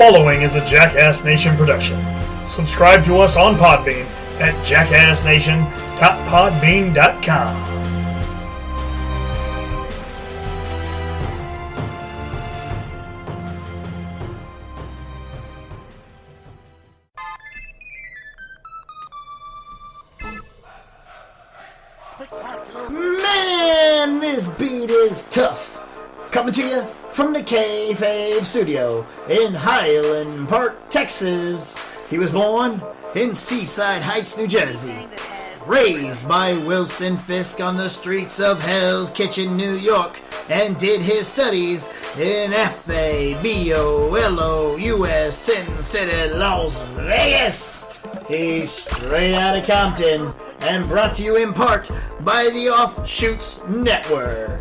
following is a Jackass Nation production. Subscribe to us on Podbean at jackassnation.podbean.com. Man, this beat is tough. Coming to you from the Kayfabe studio in Highland Park, Texas. He was born in Seaside Heights, New Jersey. Raised by Wilson Fisk on the streets of Hell's Kitchen, New York, and did his studies in FABOLOUS Sin City, Las Vegas. He's straight out of Compton and brought to you in part by the Offshoots Network.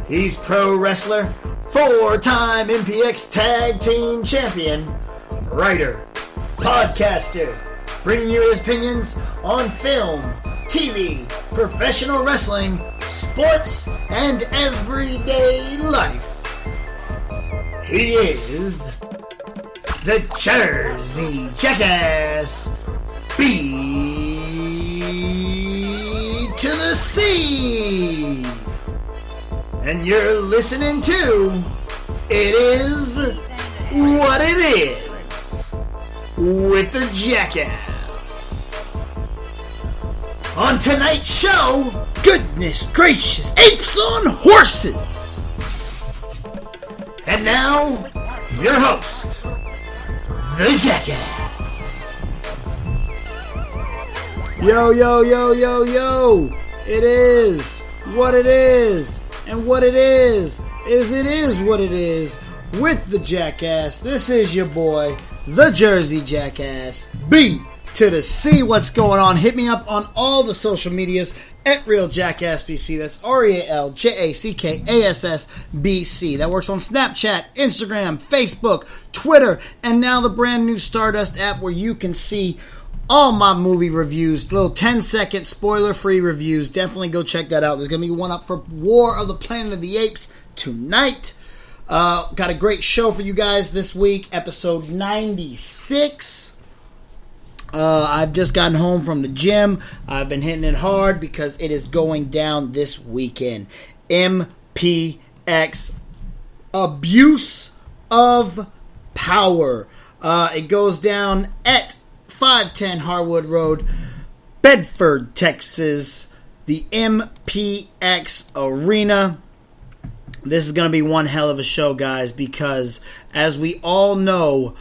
He's pro wrestler, four-time MPX Tag Team Champion, writer, podcaster, bringing you his opinions on film, TV, professional wrestling, sports, and everyday life. He is the Jersey Jackass, B to the C. And you're listening to It Is What It Is with the Jackass. On tonight's show, goodness gracious, apes on horses. And now, your host, the Jackass. Yo, yo, yo, yo, yo. It is what it is. And what it is what it is with the Jackass. This is your boy, the Jersey Jackass, B to the C. What's going on? Hit me up on all the social medias at RealJackassBC. That's RealJackassBC. That works on Snapchat, Instagram, Facebook, Twitter, and now the brand new Stardust app where you can see all my movie reviews, little 10-second spoiler-free reviews. Definitely go check that out. There's going to be one up for War of the Planet of the Apes tonight. Got a great show for you guys this week, episode 96. I've just gotten home from the gym. I've been hitting it hard because it is going down this weekend. MPX, Abuse of Power. It goes down at 510 Harwood Road, Bedford, Texas, the MPX Arena. This is going to be one hell of a show, guys, because as we all know,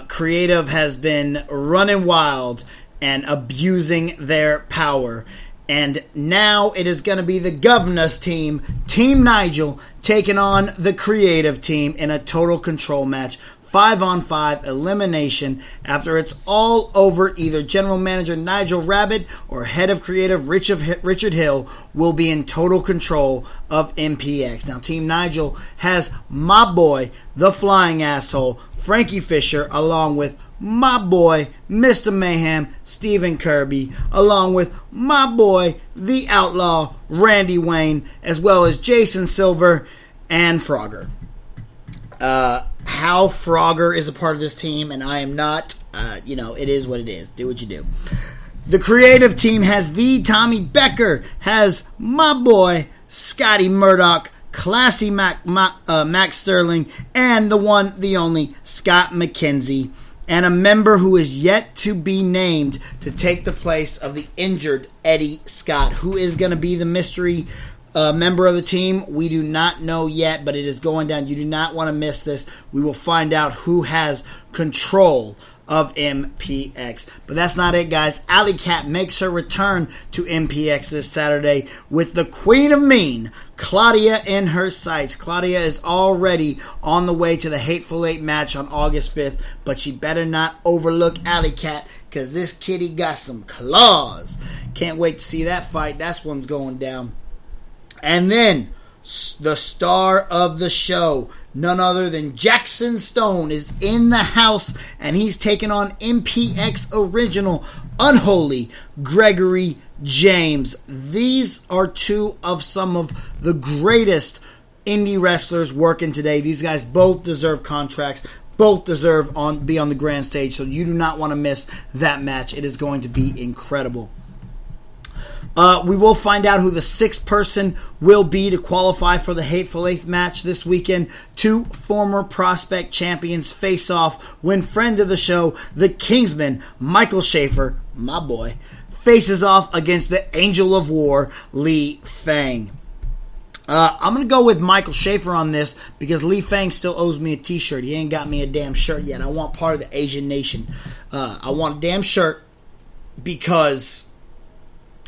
Creative has been running wild and abusing their power. And now it is going to be the Governor's team, Team Nigel, taking on the Creative team in a total control match. 5-on-5 elimination. After it's all over, either General Manager Nigel Rabbit or Head of Creative Richard Hill will be in total control of MPX. Now, Team Nigel has my boy, the Flying Asshole, Frankie Fisher, along with my boy, Mr. Mayhem, Stephen Kirby, along with my boy, the Outlaw, Randy Wayne, as well as Jason Silver and Frogger. How Frogger is a part of this team, and I am not. It is what it is. Do what you do. The Creative team has the Tommy Becker, has my boy, Scotty Murdoch, Classy Max Sterling, and the one, the only, Scott McKenzie, and a member who is yet to be named to take the place of the injured Eddie Scott, who is going to be the mystery member of the team. We do not know yet, but it is going down. You do not want to miss this. We will find out who has control of MPX. But that's not it, guys. Alley Cat makes her return to MPX this Saturday with the Queen of Mean, Claudia, in her sights. Claudia is already on the way to the Hateful Eight match on August 5th, but she better not overlook Alley Cat, because this kitty got some claws. Can't wait to see that fight. That's one's going down. And then, the star of the show, none other than Jackson Stone, is in the house, and he's taking on MPX original Unholy Gregory James. These are two of some of the greatest indie wrestlers working today. These guys both deserve contracts. Both deserve be on the grand stage. So you do not want to miss that match. It is going to be incredible. We will find out who the sixth person will be to qualify for the Hateful Eighth match this weekend. Two former Prospect champions face off when friend of the show, the Kingsman, Michael Schaefer, my boy, faces off against the Angel of War, Li Fang. I'm going to go with Michael Schaefer on this because Li Fang still owes me a t-shirt. He ain't got me a damn shirt yet. I want part of the Asian nation. I want a damn shirt because...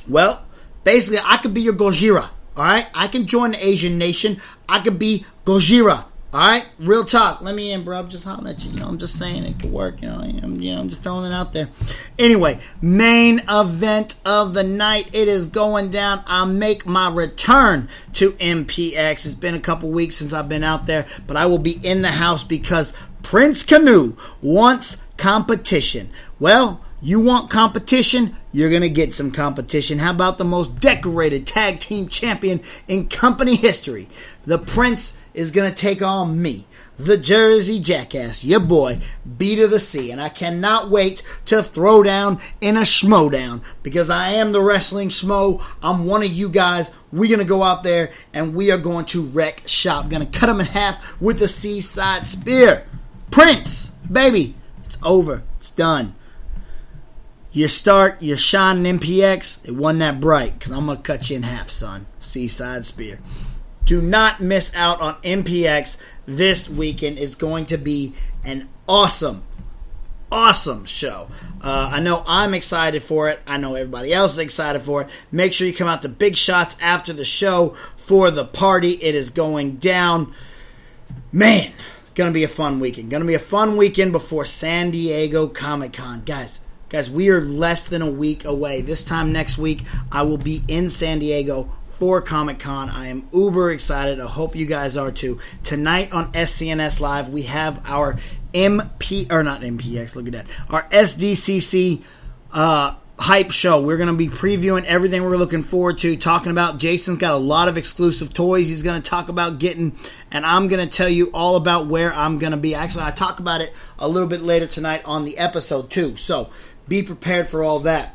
well, basically, I could be your Gojira, all right? I can join the Asian nation. I could be Gojira, all right? Real talk. Let me in, bro. I'm just hollering at you. I'm just saying it could work. I'm just throwing it out there. Anyway, main event of the night. It is going down. I make my return to MPX. It's been a couple weeks since I've been out there, but I will be in the house because Prince Canoe wants competition. Well, you want competition? You're going to get some competition. How about the most decorated tag team champion in company history? The Prince is going to take on me, the Jersey Jackass, your boy, B to the C. And I cannot wait to throw down in a schmodown because I am the wrestling schmo. I'm one of you guys. We're going to go out there and we are going to wreck shop. Going to cut him in half with the Seaside Spear. Prince, baby, it's over. It's done. Your start, your shine in MPX, it wasn't that bright because I'm going to cut you in half, son. Seaside Spear. Do not miss out on MPX this weekend. It's going to be an awesome show. I know I'm excited for it. I know everybody else is excited for it. Make sure you come out to Big Shots after the show for the party. It is going down. Man, it's going to be a fun weekend. Going to be a fun weekend before San Diego Comic-Con. Guys, we are less than a week away. This time next week, I will be in San Diego for Comic-Con. I am uber excited. I hope you guys are too. Tonight on SCNS Live, we have our not MPX, look at that. Our SDCC hype show. We're going to be previewing everything we're looking forward to, talking about. Jason's got a lot of exclusive toys he's going to talk about getting, and I'm going to tell you all about where I'm going to be. Actually, I talk about it a little bit later tonight on the episode too, so be prepared for all that.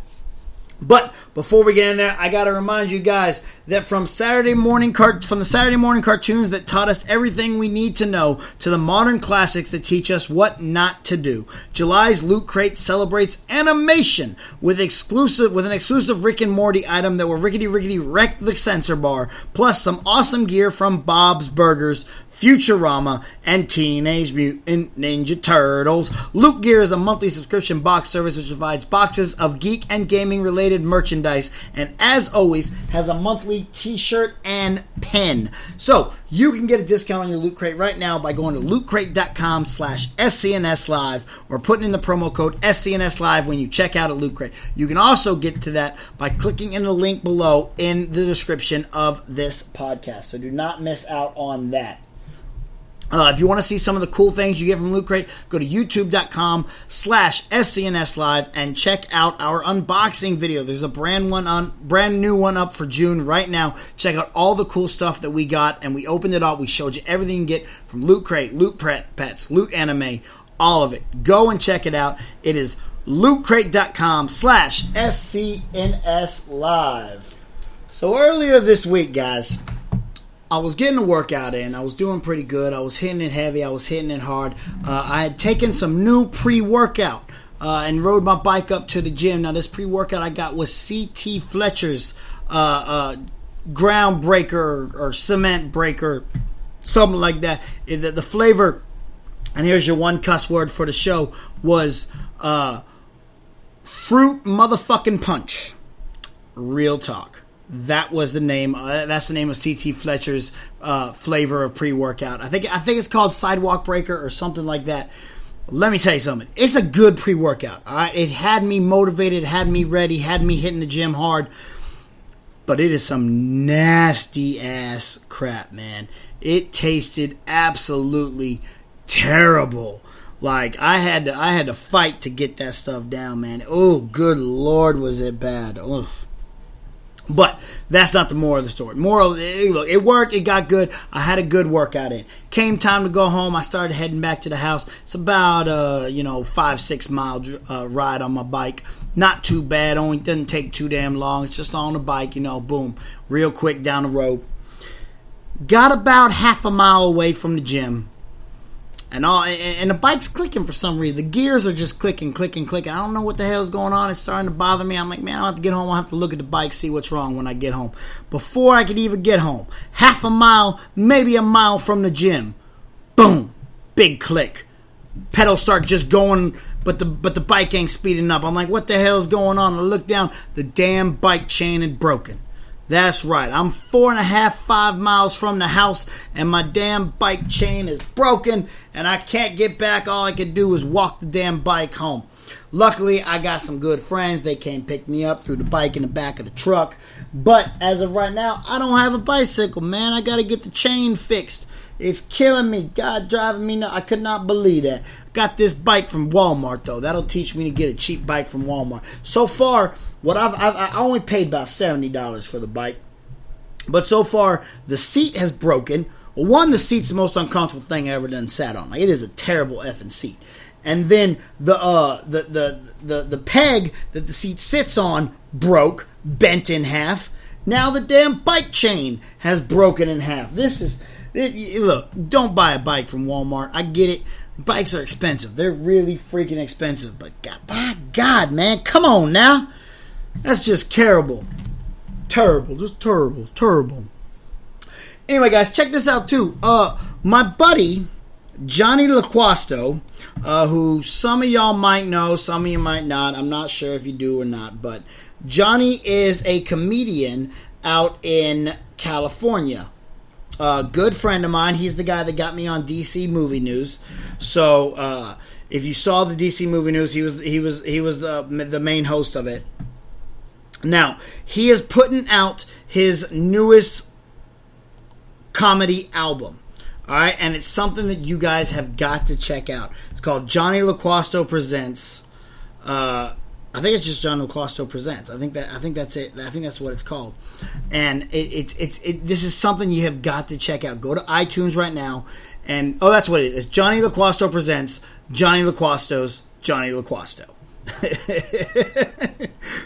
But before we get in there, I got to remind you guys that from the Saturday morning cartoons that taught us everything we need to know to the modern classics that teach us what not to do, July's Loot Crate celebrates animation with an exclusive Rick and Morty item that will rickety wreck the censor bar, plus some awesome gear from Bob's Burgers, Futurama, and Teenage Mutant Ninja Turtles. Loot Gear is a monthly subscription box service which provides boxes of geek and gaming related merchandise, and as always has a monthly t-shirt and pen. So you can get a discount on your Loot Crate right now by going to lootcrate.com/SCNSlive or putting in the promo code SCNSlive when you check out at Loot Crate. You can also get to that by clicking in the link below in the description of this podcast. So do not miss out on that. If you want to see some of the cool things you get from Loot Crate, go to youtube.com/SCNSlive and check out our unboxing video. There's a brand new one up for June right now. Check out all the cool stuff that we got, and we opened it up. We showed you everything you can get from Loot Crate, Loot Pets, Loot Anime, all of it. Go and check it out. It is lootcrate.com/SCNSlive. So earlier this week, guys, I was getting a workout in. I was doing pretty good. I was hitting it heavy. I was hitting it hard. I had taken some new pre-workout and rode my bike up to the gym. Now, this pre-workout I got was C.T. Fletcher's Groundbreaker or Cement Breaker, something like that. The flavor, and here's your one cuss word for the show, was Fruit Motherfucking Punch. Real talk. That was the name. That's the name of C.T. Fletcher's flavor of pre-workout. I think it's called Sidewalk Breaker or something like that. Let me tell you something. It's a good pre-workout. All right, it had me motivated, had me ready, had me hitting the gym hard. But it is some nasty ass crap, man. It tasted absolutely terrible. Like I had to fight to get that stuff down, man. Oh, good Lord, was it bad. Oof. But that's not the moral of the story. Look, it worked. It got good. I had a good workout in. Came time to go home. I started heading back to the house. It's about 5-6 mile ride on my bike. Not too bad. Only doesn't take too damn long. It's just on the bike, boom, real quick down the road. Got about half a mile away from the gym. And the bike's clicking for some reason. The gears are just clicking. I don't know what the hell's going on. It's starting to bother me. I'm like, man, I'll have to get home. I'll have to look at the bike, see what's wrong when I get home. Before I could even get home, half a mile, maybe a mile from the gym, boom, big click. Pedals start just going, but the bike ain't speeding up. I'm like, what the hell's going on? I look down, the damn bike chain had broken. That's right. I'm 4.5 miles from the house, and my damn bike chain is broken, and I can't get back. All I could do is walk the damn bike home. Luckily, I got some good friends. They came pick me up, threw the bike in the back of the truck. But as of right now, I don't have a bicycle, man. I got to get the chain fixed. It's killing me. God, driving me nuts. I could not believe that. Got this bike from Walmart, though. That'll teach me to get a cheap bike from Walmart. So far, I only paid about $70 for the bike. But so far, the seat has broken. Well, one, the seat's the most uncomfortable thing I ever done sat on. Like, it is a terrible effing seat. And then the peg that the seat sits on broke, bent in half. Now the damn bike chain has broken in half. Look, don't buy a bike from Walmart. I get it. Bikes are expensive. They're really freaking expensive. But by God, man, come on now. That's just terrible. Just terrible. Anyway, guys, check this out, too. My buddy, Johnny LaQuasto, who some of y'all might know, some of you might not. I'm not sure if you do or not. But Johnny is a comedian out in California. A good friend of mine. He's the guy that got me on DC Movie News. So, if you saw the DC Movie News, he was the main host of it. Now, he is putting out his newest comedy album. All right, and it's something that you guys have got to check out. It's called Johnny LaQuasto Presents. I think it's just Johnny LaQuasto Presents. I think that's it. I think that's what it's called. And this is something you have got to check out. Go to iTunes right now, and that's what it is. It's Johnny LaQuasto Presents Johnny LaQuasto's Johnny LaQuasto.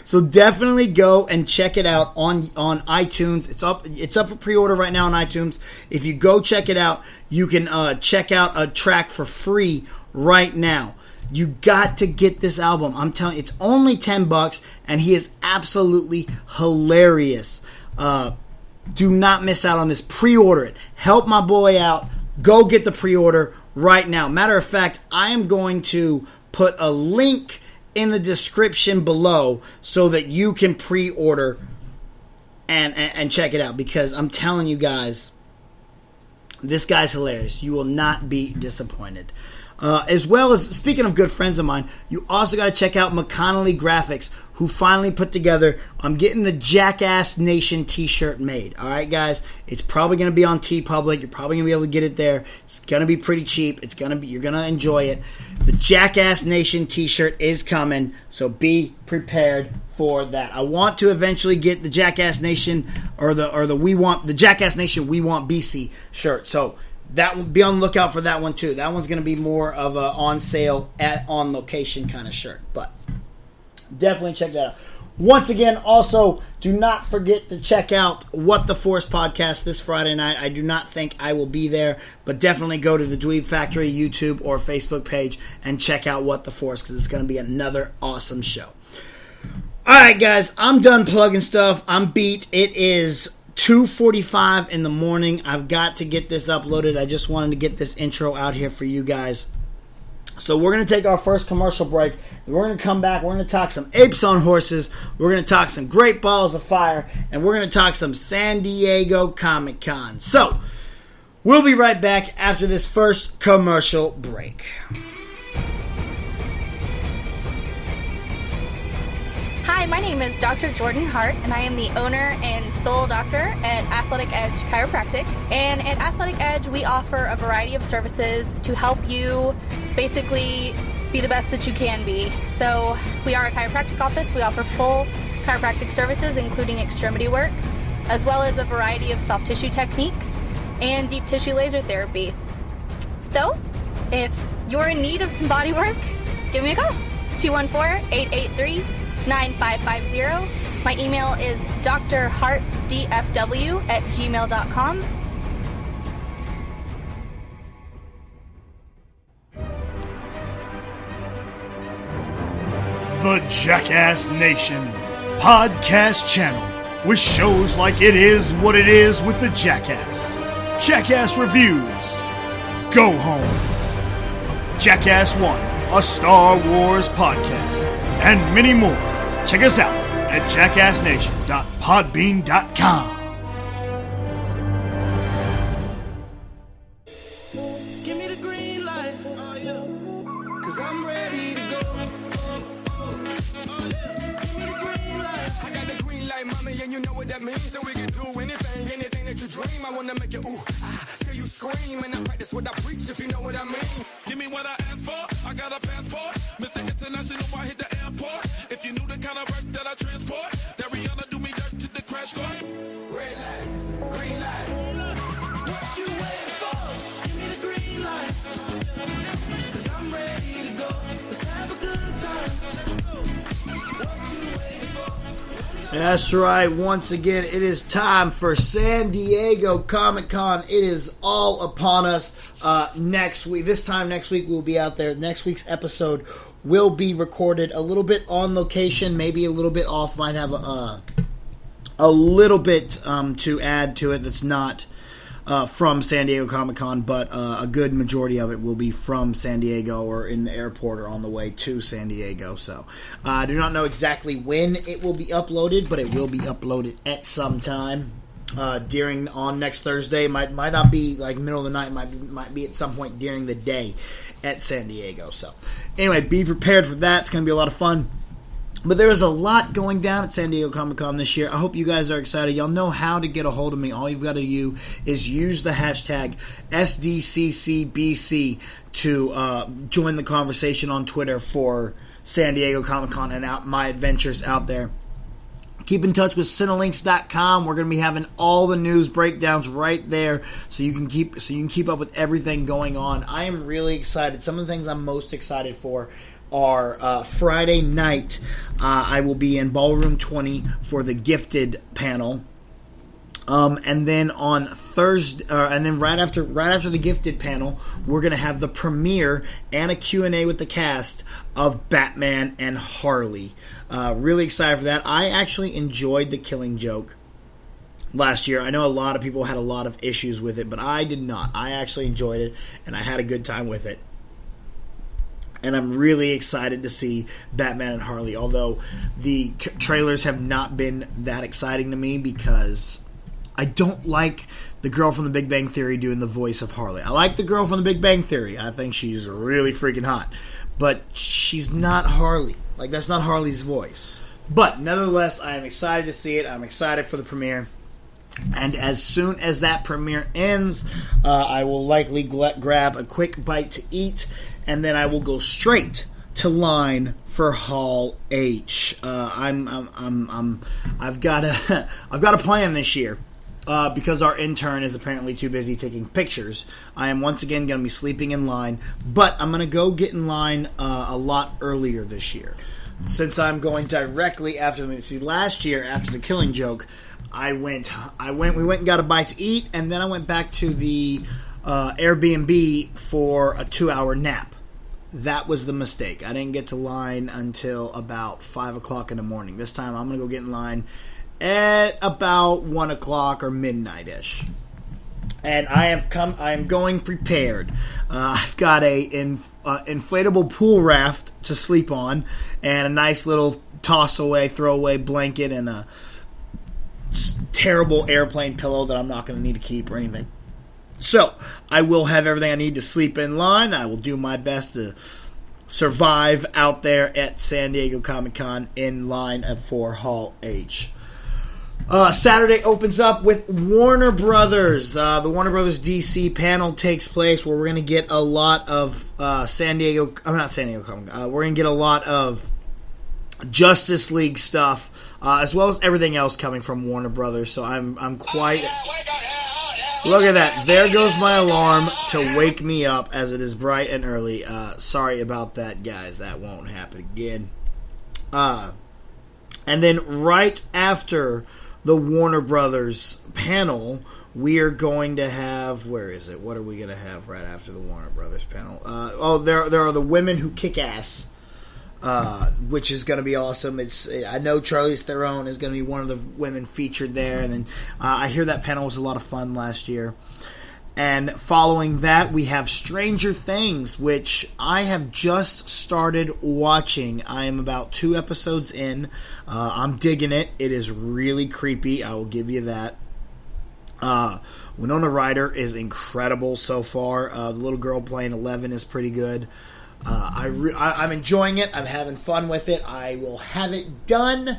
So definitely go and check it out on iTunes. It's up for pre-order right now on iTunes. If you go check it out, you can check out a track for free right now. You got to get this album. I'm telling you, it's only $10, and he is absolutely hilarious. Do not miss out on this. Pre-order it. Help my boy out. Go get the pre-order right now. Matter of fact, I am going to put a link in the description below so that you can pre-order and check it out, because I'm telling you guys, this guy's hilarious. You will not be disappointed. As well as, speaking of good friends of mine, you also got to check out McConnelly Graphics, who finally put together, I'm getting the Jackass Nation t-shirt made. Alright, guys? It's probably going to be on TeePublic. You're probably going to be able to get it there. It's going to be pretty cheap. You're going to enjoy it. The Jackass Nation t-shirt is coming, so be prepared for that. I want to eventually get the Jackass Nation or the Jackass Nation We Want BC shirt. So that will be on the lookout for that one too. That one's going to be more of a on sale on location kind of shirt, but definitely check that out. Once again, also, do not forget to check out What the Force podcast this Friday night. I do not think I will be there, but definitely go to the Dweeb Factory YouTube or Facebook page and check out What the Force, because it's going to be another awesome show. Alright, guys, I'm done plugging stuff. I'm beat. It is 2:45 in the morning. I've got to get this uploaded. I just wanted to get this intro out here for you guys. So we're going to take our first commercial break. We're going to come back. We're going to talk some apes on horses. We're going to talk some Great Balls of Fire. And we're going to talk some San Diego Comic-Con. So we'll be right back after this first commercial break. Hi, my name is Dr. Jordan Hart, and I am the owner and sole doctor at Athletic Edge Chiropractic. And at Athletic Edge, we offer a variety of services to help you basically be the best that you can be. So we are a chiropractic office. We offer full chiropractic services, including extremity work, as well as a variety of soft tissue techniques and deep tissue laser therapy. So, if you're in need of some body work, give me a call. 214-883-9550. My email is drhartdfw@gmail.com. The Jackass Nation podcast channel with shows like It Is What It Is with the Jackass, Jackass Reviews, Go Home, Jackass 1, a Star Wars podcast, and many more. Check us out at jackassnation.podbean.com. Give me the green light, cause I'm ready to go. Give me the green light. I got the green light, mommy, and you know what that means. That we can do anything that you dream. I wanna make you ooh, till you scream, and I practice what I preach, if you know what I mean. Give me what I asked for, I got a passport. Mr. International, I hit the airport. If you knew the kind of work that I transport, that Rihanna do me dirt to the crash course. Red light, green light. What you waiting for? Give me the green light. Cause I'm ready to go. Let's have a good time. What you waiting for? That's right. Once again, it is time for San Diego Comic-Con. It is all upon us next week. This time next week, we'll be out there. Next week's episode will be recorded a little bit on location, maybe a little bit off. Might have a little bit to add to it that's not from San Diego Comic-Con, but a good majority of it will be from San Diego or in the airport or on the way to San Diego. So I do not know exactly when it will be uploaded, but it will be uploaded at some time on next Thursday. Might not be like middle of the night. Might be at some point during the day at San Diego. So anyway, be prepared for that. It's going to be a lot of fun. But there is a lot going down at San Diego Comic-Con this year. I hope you guys are excited. Y'all know how to get a hold of me. All you've got to do is use the hashtag SDCCBC to join the conversation on Twitter for San Diego Comic-Con and my adventures out there. Keep in touch with Cinelinks.com. We're going to be having all the news breakdowns right there, so you can keep up with everything going on. I am really excited. Some of the things I'm most excited for are Friday night. I will be in Ballroom 20 for the Gifted panel. And then on Thursday, and then right after the Gifted panel, we're going to have the premiere and a Q&A with the cast of Batman and Harley. Really excited for that. I actually enjoyed The Killing Joke last year. I know a lot of people had a lot of issues with it, but I did not. I actually enjoyed it, and I had a good time with it. And I'm really excited to see Batman and Harley, although the trailers have not been that exciting to me because I don't like the girl from The Big Bang Theory doing the voice of Harley. I like the girl from The Big Bang Theory. I think she's really freaking hot. But she's not Harley. Like, that's not Harley's voice. But, nevertheless, I am excited to see it. I'm excited for the premiere. And as soon as that premiere ends, I will likely grab a quick bite to eat, and then I will go straight to line for Hall H. I've got a plan this year. Because our intern is apparently too busy taking pictures, I am once again going to be sleeping in line, but I'm going to go get in line a lot earlier this year. Since I'm going directly after last year after The Killing Joke, we went and got a bite to eat, and then I went back to the Airbnb for a 2-hour nap. That was the mistake. I didn't get to line until about 5 o'clock in the morning. This time I'm going to go get in line at about 1 o'clock or midnight-ish. And I am going prepared. I've got a inflatable pool raft to sleep on, and a nice little throwaway blanket, and a terrible airplane pillow that I'm not going to need to keep or anything. So, I will have everything I need to sleep in line. I will do my best to survive out there at San Diego Comic-Con in line for Hall H. Saturday opens up with Warner Brothers. The Warner Brothers DC panel takes place where we're going to get a lot of we're going to get a lot of Justice League stuff, as well as everything else coming from Warner Brothers. So I'm quite. Look at that! There goes my alarm to wake me up as it is bright and early. Sorry about that, guys. That won't happen again. And then right after the Warner Brothers panel, we are going to have, where is it? What are we going to have right after the Warner Brothers panel? There are the Women Who Kick Ass, which is going to be awesome. I know Charlize Theron is going to be one of the women featured there, and then I hear that panel was a lot of fun last year. And following that, we have Stranger Things, which I have just started watching. I am about 2 episodes in. I'm digging it. It is really creepy. I will give you that. Winona Ryder is incredible so far. The little girl playing 11 is pretty good. I'm enjoying it. I'm having fun with it. I will have it done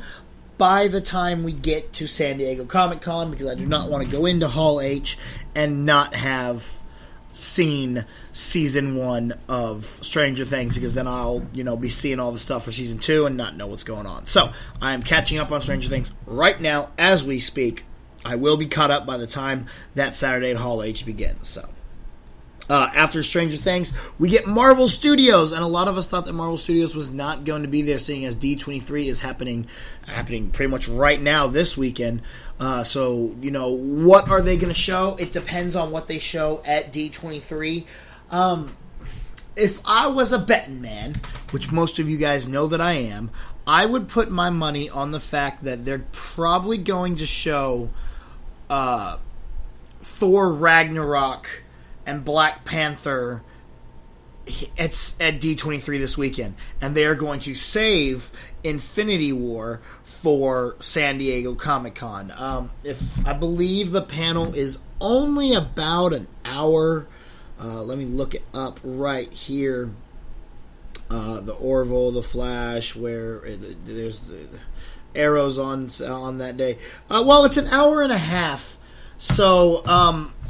by the time we get to San Diego Comic-Con, because I do not want to go into Hall H and not have seen season 1 of Stranger Things, because then I'll, be seeing all the stuff for season 2 and not know what's going on. So, I am catching up on Stranger Things right now as we speak. I will be caught up by the time that Saturday at Hall H begins. So, after Stranger Things, we get Marvel Studios, and a lot of us thought that Marvel Studios was not going to be there, seeing as D23 is happening pretty much right now this weekend. So, what are they going to show? It depends on what they show at D23. If I was a betting man, which most of you guys know that I am, I would put my money on the fact that they're probably going to show Thor Ragnarok and Black Panther at D23 this weekend. And they are going to save Infinity War for San Diego Comic-Con. If I believe the panel is only about an hour. Let me look it up right here. The Orville, the Flash, where there's the arrows on that day. Well, it's an hour and a half. So,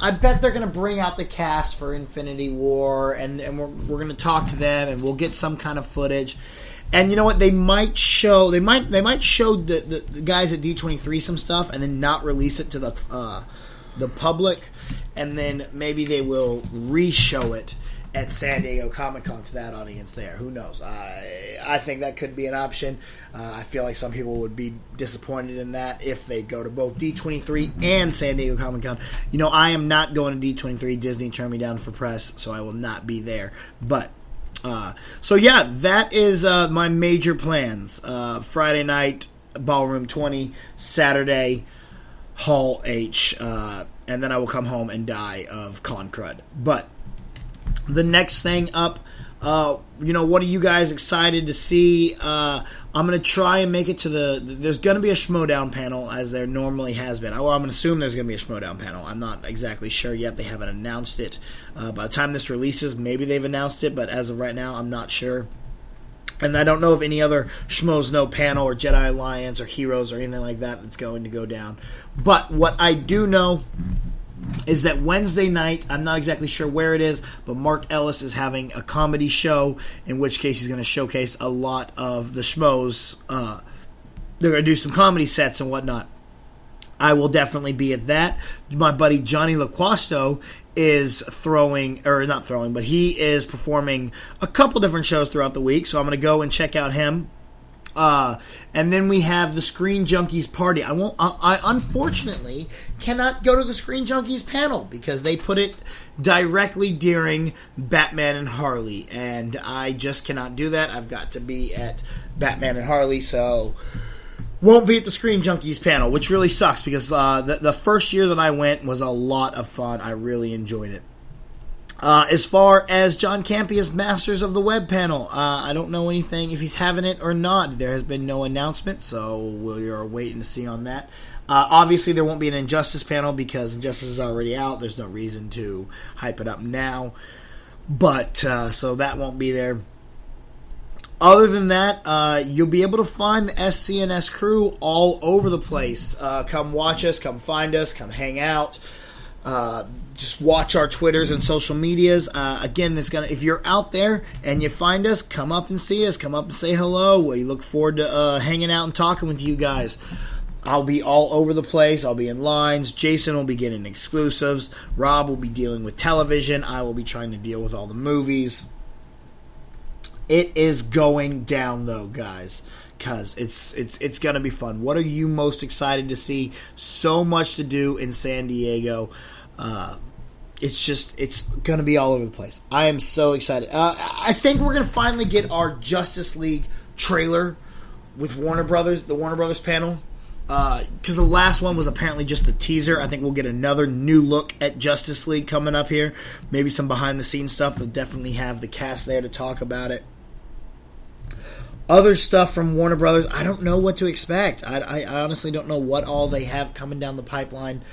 I bet they're going to bring out the cast for Infinity War, and we're going to talk to them, and we'll get some kind of footage. And you know what? They might show the guys at D23 some stuff, and then not release it to the public, and then maybe they will re-show it at San Diego Comic-Con to that audience there. Who knows? I think that could be an option. I feel like some people would be disappointed in that if they go to both D23 and San Diego Comic-Con. I am not going to D23. Disney turned me down for press, so I will not be there. But, so yeah, that is my major plans. Friday night, Ballroom 20. Saturday, Hall H. And then I will come home and die of con crud. But the next thing up, what are you guys excited to see? I'm going to try and make it to there's going to be a Schmodown panel, as there normally has been. Well, I'm going to assume there's going to be a Schmodown panel. I'm not exactly sure yet. They haven't announced it. By the time this releases, maybe they've announced it, but as of right now, I'm not sure. And I don't know if any other Schmoes Know panel or Jedi Alliance or Heroes or anything like that that's going to go down. But what I do know is that Wednesday night, I'm not exactly sure where it is, but Mark Ellis is having a comedy show, in which case he's going to showcase a lot of the Schmoes. They're going to do some comedy sets and whatnot. I will definitely be at that. My buddy Johnny LaQuasto is he is performing a couple different shows throughout the week, so I'm going to go and check out him. And then we have the Screen Junkies party. I unfortunately cannot go to the Screen Junkies panel because they put it directly during Batman and Harley, and I just cannot do that. I've got to be at Batman and Harley, so won't be at the Screen Junkies panel, which really sucks because the first year that I went was a lot of fun. I really enjoyed it. As far as John Campia's Masters of the Web panel, I don't know anything if he's having it or not. There has been no announcement, so we are waiting to see on that. Obviously, there won't be an Injustice panel because Injustice is already out. There's no reason to hype it up now. But, so that won't be there. Other than that, you'll be able to find the SCNS crew all over the place. Come watch us, come find us, come hang out. Just watch our Twitters and social medias. Again, if you're out there and you find us, come up and see us. Come up and say hello. We look forward to hanging out and talking with you guys. I'll be all over the place. I'll be in lines. Jason will be getting exclusives. Rob will be dealing with television. I will be trying to deal with all the movies. It is going down, though, guys, because it's going to be fun. What are you most excited to see? So much to do in San Diego. It's going to be all over the place. I am so excited. I think we're going to finally get our Justice League trailer with Warner Brothers, the Warner Brothers panel. Because the last one was apparently just a teaser. I think we'll get another new look at Justice League coming up here. Maybe some behind-the-scenes stuff. They'll definitely have the cast there to talk about it. Other stuff from Warner Brothers, I don't know what to expect. I honestly don't know what all they have coming down the pipeline.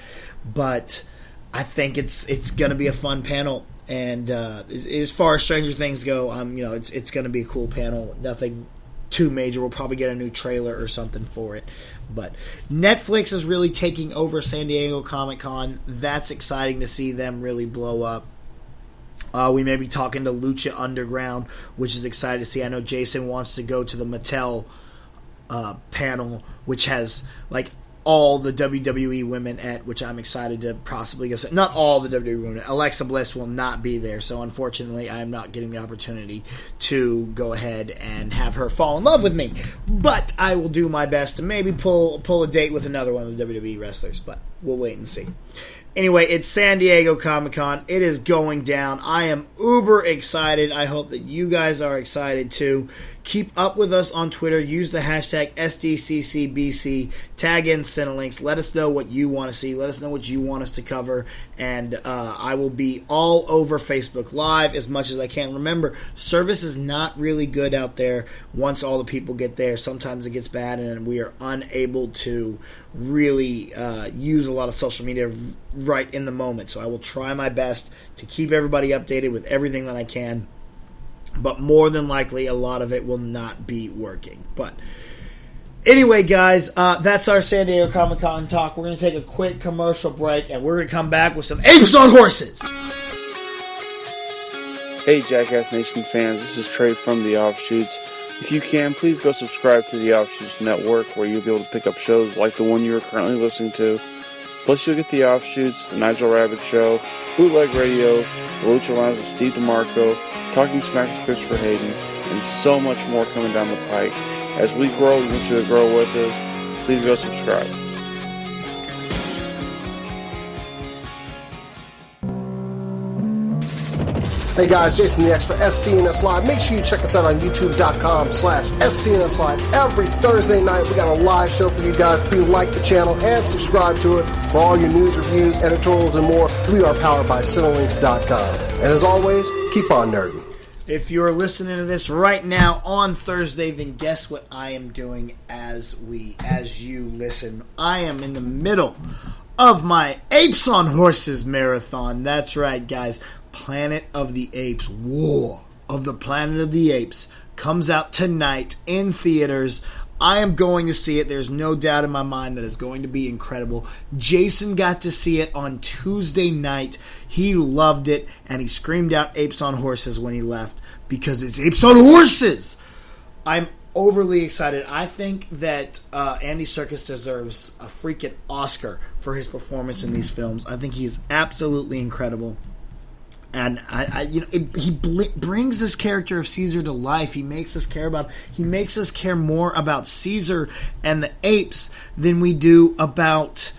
But I think it's going to be a fun panel. And as far as Stranger Things go, it's going to be a cool panel. Nothing too major. We'll probably get a new trailer or something for it. But Netflix is really taking over San Diego Comic-Con. That's exciting to see them really blow up. We may be talking to Lucha Underground, which is exciting to see. I know Jason wants to go to the Mattel panel, which has like all the WWE women at, which I'm excited to possibly go. Not all the WWE women. Alexa Bliss will not be there, so unfortunately I'm not getting the opportunity to go ahead and have her fall in love with me. But I will do my best to maybe pull a date with another one of the WWE wrestlers, but we'll wait and see. Anyway, it's San Diego Comic-Con. It is going down. I am uber excited. I hope that you guys are excited too. Keep up with us on Twitter. Use the hashtag SDCCBC. Tag in Cinelinx. Let us know what you want to see. Let us know what you want us to cover. And I will be all over Facebook Live as much as I can. Remember, service is not really good out there once all the people get there. Sometimes it gets bad and we are unable to really use a lot of social media right in the moment. So I will try my best to keep everybody updated with everything that I can. But more than likely, a lot of it will not be working. But anyway, guys, that's our San Diego Comic-Con talk. We're going to take a quick commercial break, and we're going to come back with some Apes on Horses. Hey, Jackass Nation fans, this is Trey from The Offshoots. If you can, please go subscribe to The Offshoots Network, where you'll be able to pick up shows like the one you are currently listening to. Plus, you'll get The Offshoots, The Nigel Rabbit Show, Bootleg Radio, The Lucha Lounge with Steve DeMarco, Talking Smack with Christopher Hayden, and so much more coming down the pike. As we grow, we want you to grow with us. Please go subscribe. Hey guys, Jason the X for SCNS Live. Make sure you check us out on youtube.com/SCNS Live. Every Thursday night, we got a live show for you guys. Please like the channel and subscribe to it for all your news, reviews, editorials, and more. We are powered by Cinelinx.com. And as always, keep on nerding. If you're listening to this right now on Thursday, then guess what I am doing as you listen. I am in the middle of my Apes on Horses marathon. That's right, guys. Planet of the Apes, War of the Planet of the Apes, comes out tonight in theaters. I am going to see it. There's no doubt in my mind that it's going to be incredible. Jason got to see it on Tuesday night. He loved it, and he screamed out Apes on Horses when he left because it's Apes on Horses. I'm overly excited. I think that Andy Serkis deserves a freaking Oscar for his performance in these films. I think he is absolutely incredible. And he brings this character of Caesar to life. He makes us care more about Caesar and the apes than we do about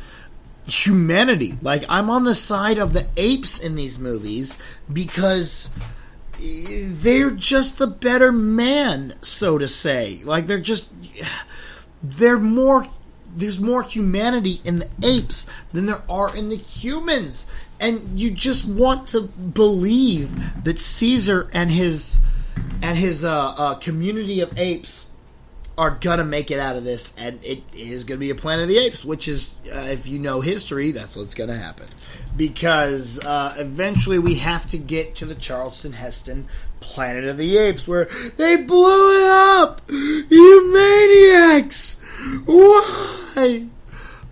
humanity. Like, I'm on the side of the apes in these movies because they're just the better man, so to say. Like, there's more humanity in the apes than there are in the humans. And you just want to believe that Caesar and his community of apes are gonna make it out of this, and it is gonna be a Planet of the Apes, which is, if you know history, that's what's gonna happen. Because eventually we have to get to the Charlton Heston Planet of the Apes, where they blew it up! You maniacs! Why?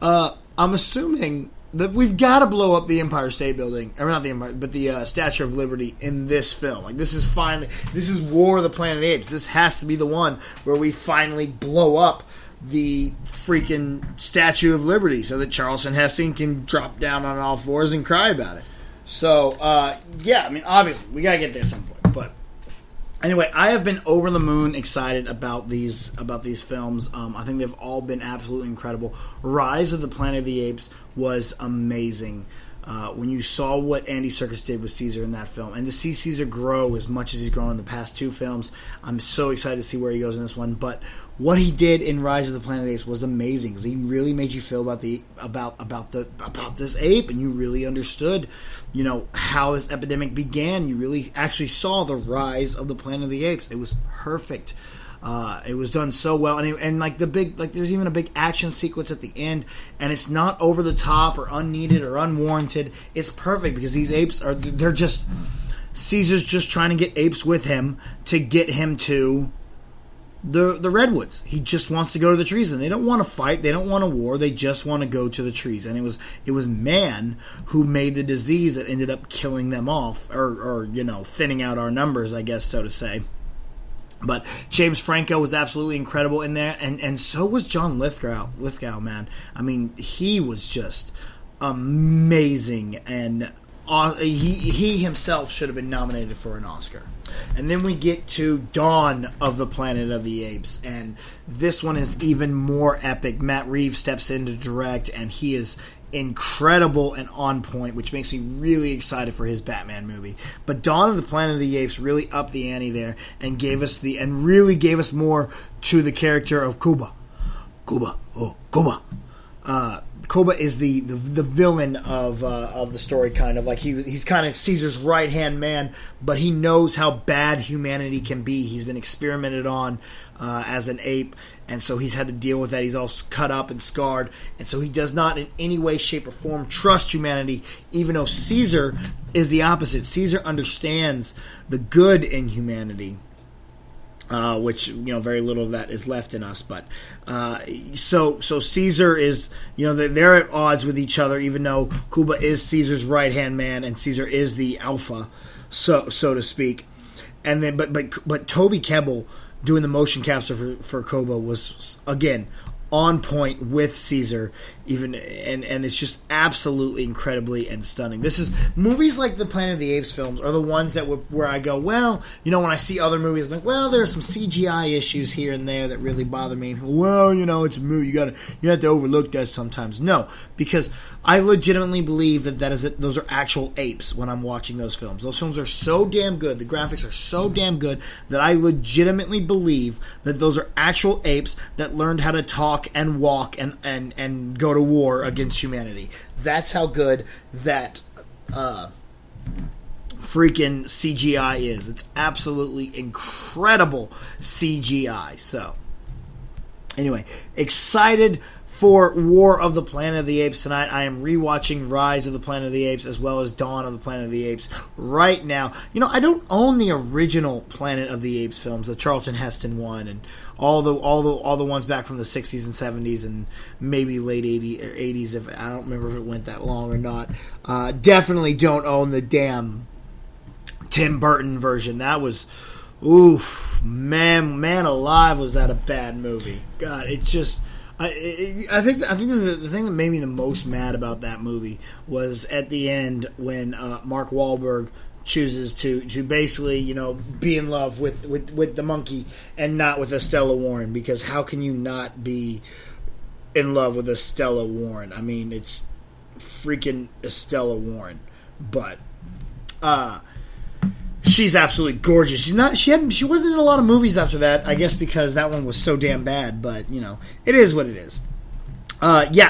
I'm assuming we've got to blow up the Empire State Building, or not the Empire, but the Statue of Liberty in this film. Like, this is War of the Planet of the Apes. This has to be the one where we finally blow up the freaking Statue of Liberty so that Charlton Heston can drop down on all fours and cry about it. So, yeah, I mean, obviously, we got to get there at some point, but anyway, I have been over the moon excited about these films. I think they've all been absolutely incredible. Rise of the Planet of the Apes was amazing. When you saw what Andy Serkis did with Caesar in that film, and to see Caesar grow as much as he's grown in the past two films, I'm so excited to see where he goes in this one. But what he did in Rise of the Planet of the Apes was amazing, because he really made you feel about this ape, and you really understood, how this epidemic began. You really actually saw the rise of the Planet of the Apes. It was perfect. It was done so well, and there's even a big action sequence at the end, and it's not over the top or unneeded or unwarranted. It's perfect because these apes Caesar's just trying to get apes with him to get him to the redwoods. He just wants to go to the trees, and they don't want to fight. They don't want a war. They just want to go to the trees. And it was man who made the disease that ended up killing them off, or thinning out our numbers, I guess, so to say. But James Franco was absolutely incredible in there, and so was John Lithgow, man. I mean, he was just amazing, and he himself should have been nominated for an Oscar. And then we get to Dawn of the Planet of the Apes, and this one is even more epic. Matt Reeves steps in to direct, and he is incredible and on point, which makes me really excited for his Batman movie. But Dawn of the Planet of the Apes really upped the ante there and really gave us more to the character of Cuba. Cuba. Cuba is the villain of the story, kind of like he's kind of Caesar's right hand man, but he knows how bad humanity can be. He's been experimented on as an ape, and so he's had to deal with that. He's all cut up and scarred, and so he does not in any way, shape, or form trust humanity, even though Caesar is the opposite. Caesar understands the good in humanity. Which very little of that is left in us, but so Caesar is they're at odds with each other, even though Cuba is Caesar's right hand man and Caesar is the alpha, so to speak. And then but Toby Kebbell doing the motion capture for Cuba was again on point with Caesar, and it's just absolutely incredibly and stunning. This is movies like the Planet of the Apes films are the ones that where I go, well, when I see other movies, I'm like, well, there are some CGI issues here and there that really bother me. Well, it's a movie, you have to overlook that sometimes. No, because I legitimately believe those are actual apes when I'm watching those films. Those films are so damn good, the graphics are so damn good, that I legitimately believe that those are actual apes that learned how to talk and walk and go to war against humanity. That's how good that freaking CGI is. It's absolutely incredible CGI. So, anyway, excited for War of the Planet of the Apes tonight. I am rewatching Rise of the Planet of the Apes as well as Dawn of the Planet of the Apes right now. I don't own the original Planet of the Apes films, the Charlton Heston one, and all the ones back from the 60s and 70s and maybe late 80s. If I don't remember if it went that long or not. Definitely don't own the damn Tim Burton version. That was, oof, man alive, was that a bad movie? God, it just. I think the thing that made me the most mad about that movie was at the end when Mark Wahlberg chooses to basically be in love with the monkey and not with Estella Warren, because how can you not be in love with Estella Warren? I mean, it's freaking Estella Warren, but she's absolutely gorgeous. She wasn't in a lot of movies after that, I guess because that one was so damn bad, but it is what it is.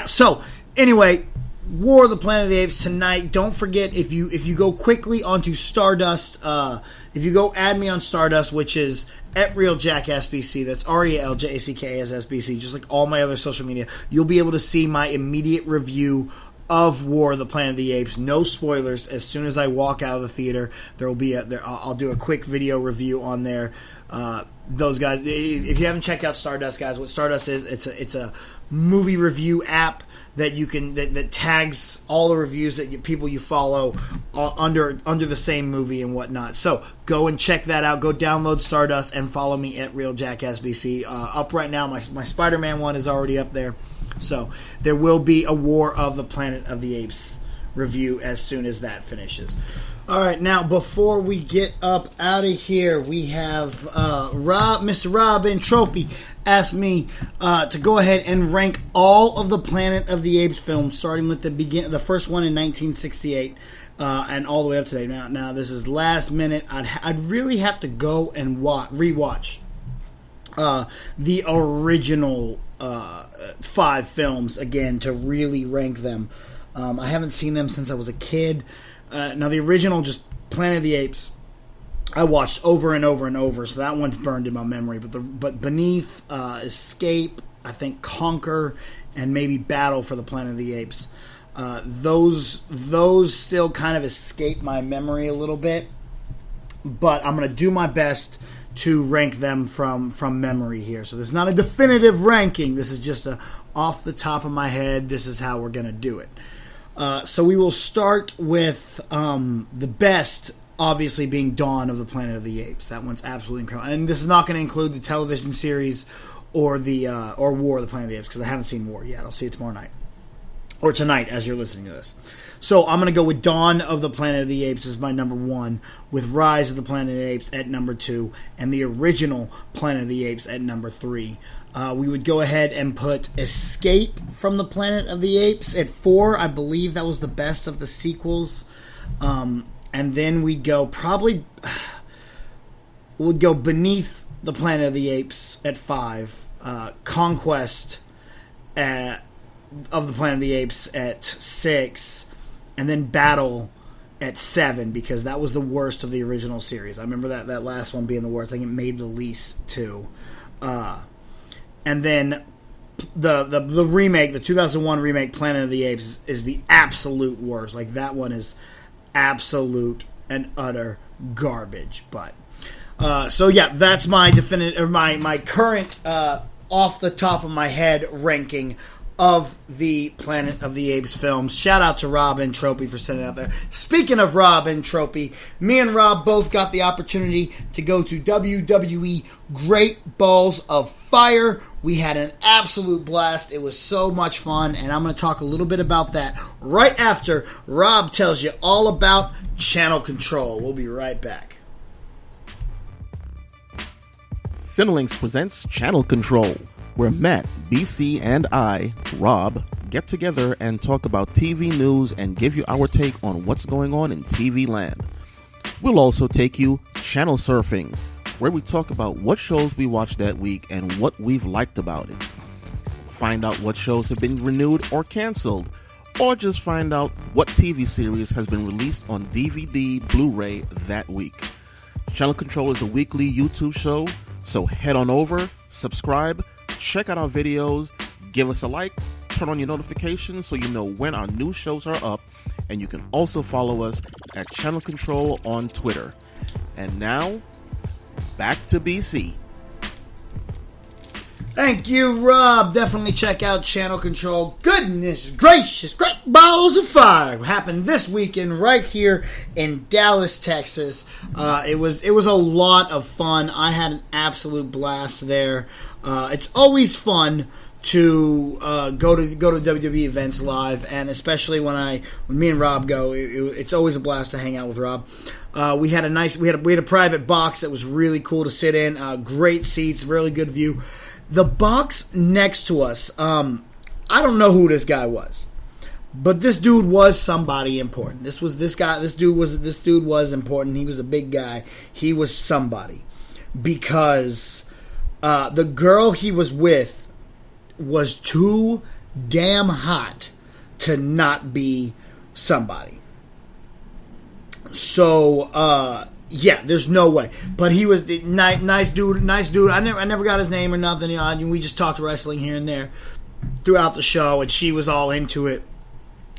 So anyway, War of the Planet of the Apes tonight. Don't forget, if you go quickly onto Stardust, if you go add me on Stardust, which is at RealJackassBC, that's RealJackassBC, just like all my other social media, you'll be able to see my immediate review of War of the Planet of the Apes. No spoilers. As soon as I walk out of the theater, there will be I'll do a quick video review on there. those guys. If you haven't checked out Stardust, guys, what Stardust is, it's a movie review app that you can that tags all the reviews that people you follow under the same movie and whatnot. So go and check that out. Go download Stardust and follow me at Real Jackass BC. Up right now, my Spider-Man one is already up there. So there will be a War of the Planet of the Apes review as soon as that finishes. All right, now before we get up out of here, we have Mr. Rob Entropy asked me to go ahead and rank all of the Planet of the Apes films, starting with the first one in 1968 and all the way up to today. Now this is last minute. I'd really have to go and rewatch the original 5 films again to really rank them. I haven't seen them since I was a kid. Now, the original, just Planet of the Apes, I watched over and over and over, so that one's burned in my memory. But Beneath, Escape, I think Conquer, and maybe Battle for the Planet of the Apes, those still kind of escape my memory a little bit. But I'm going to do my best to rank them from memory here. So this is not a definitive ranking. This is just off the top of my head. This is how we're going to do it. So we will start with the best, obviously being Dawn of the Planet of the Apes. That one's absolutely incredible. And this is not going to include the television series or or War of the Planet of the Apes, because I haven't seen War yet. I'll see it tomorrow night. Or tonight as you're listening to this. So I'm going to go with Dawn of the Planet of the Apes as my number 1, with Rise of the Planet of the Apes at number 2, and the original Planet of the Apes at number 3. We would go ahead and put Escape from the Planet of the Apes at 4. I believe that was the best of the sequels. And then we'd go Beneath the Planet of the Apes at 5. Conquest of the Planet of the Apes at 6. And then Battle at 7, because that was the worst of the original series. I remember that last one being the worst. I think it made the least, too. And then the remake, the 2001 remake, Planet of the Apes, is the absolute worst. Like, that one is absolute and utter garbage. But so yeah, that's my my current off the top of my head ranking of the Planet of the Apes films. Shout out to Rob Entropy for sending it out there. Speaking of Rob Entropy, me and Rob both got the opportunity to go to WWE Great Balls of Fire. We had an absolute blast. It was so much fun, and I'm going to talk a little bit about that right after Rob tells you all about channel control. We'll be right back. Cinelinx presents Channel Control, where Matt, BC, and I, Rob, get together and talk about TV news and give you our take on what's going on in TV land. We'll also take you channel surfing, where we talk about what shows we watched that week and what we've liked about it. Find out what shows have been renewed or canceled, or just find out what TV series has been released on DVD, Blu-ray that week. Channel Control is a weekly YouTube show, so head on over, subscribe, check out our videos, give us a like, turn on your notifications so you know when our new shows are up, and you can also follow us at Channel Control on Twitter. And now, back to BC. Thank you, Rob. Definitely check out Channel Control. Goodness gracious, Great Balls of Fire happened this weekend right here in Dallas, Texas. It was a lot of fun. I had an absolute blast there. It's always fun to go to WWE events live, and especially when me and Rob go, it's always a blast to hang out with Rob. We had a private box that was really cool to sit in. Great seats, really good view. The box next to us, I don't know who this guy was, but this dude was somebody important. This dude was important. He was a big guy. He was somebody, because the girl he was with was too damn hot to not be somebody. So, yeah, there's no way. But he was nice dude. I never got his name or nothing. We just talked wrestling here and there throughout the show, and she was all into it,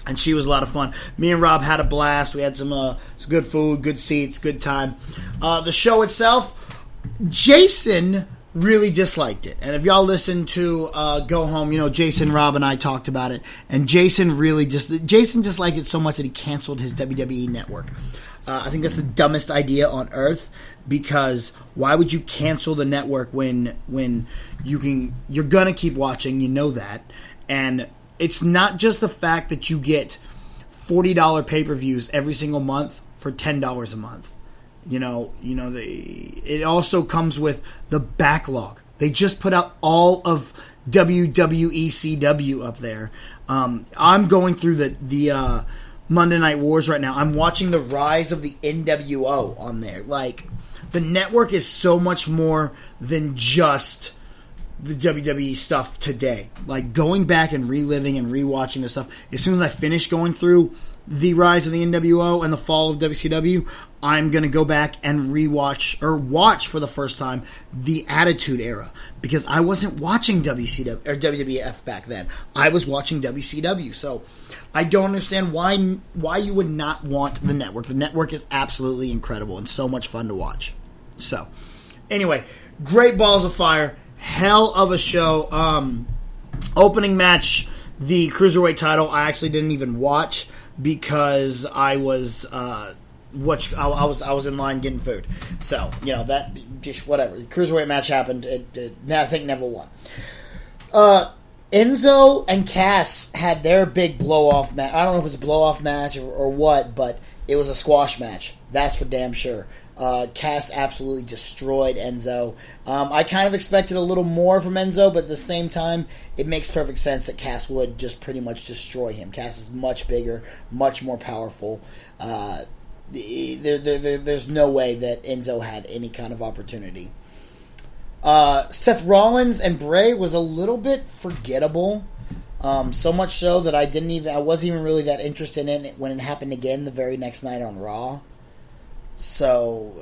and she was a lot of fun. Me and Rob had a blast. We had some good food, good seats, good time. The show itself, Jason really disliked it. And if y'all listen to Go Home, Jason, Rob, and I talked about it. And Jason disliked it so much that he canceled his WWE network. I think that's the dumbest idea on earth, because why would you cancel the network when you're gonna keep watching, you know that. And it's not just the fact that you get $40 pay-per-views every single month for $10 a month. It also comes with the backlog. They just put out all of WWECW up there. I'm going through the Monday Night Wars right now. I'm watching the rise of the NWO on there. Like, the network is so much more than just the WWE stuff today. Like, going back and reliving and rewatching the stuff. As soon as I finish going through the rise of the NWO and the fall of WCW, I'm going to go back and rewatch or watch for the first time the Attitude Era, because I wasn't watching WCW or WWF back then. I was watching WCW. So I don't understand why you would not want the network. The network is absolutely incredible and so much fun to watch. So anyway, great Balls of Fire, hell of a show. Opening match, the Cruiserweight title, I actually didn't even watch because I was I was in line getting food. So, that just whatever. The Cruiserweight match happened. I think Neville won. Enzo and Cass had their big blow-off match. I don't know if it was a blow-off match or what, but it was a squash match. That's for damn sure. Cass absolutely destroyed Enzo. I kind of expected a little more from Enzo, but at the same time, it makes perfect sense that Cass would just pretty much destroy him. Cass is much bigger, much more powerful. There's no way that Enzo had any kind of opportunity. Seth Rollins and Bray was a little bit forgettable. So much so that I wasn't even really that interested in it when it happened again the very next night on Raw. So,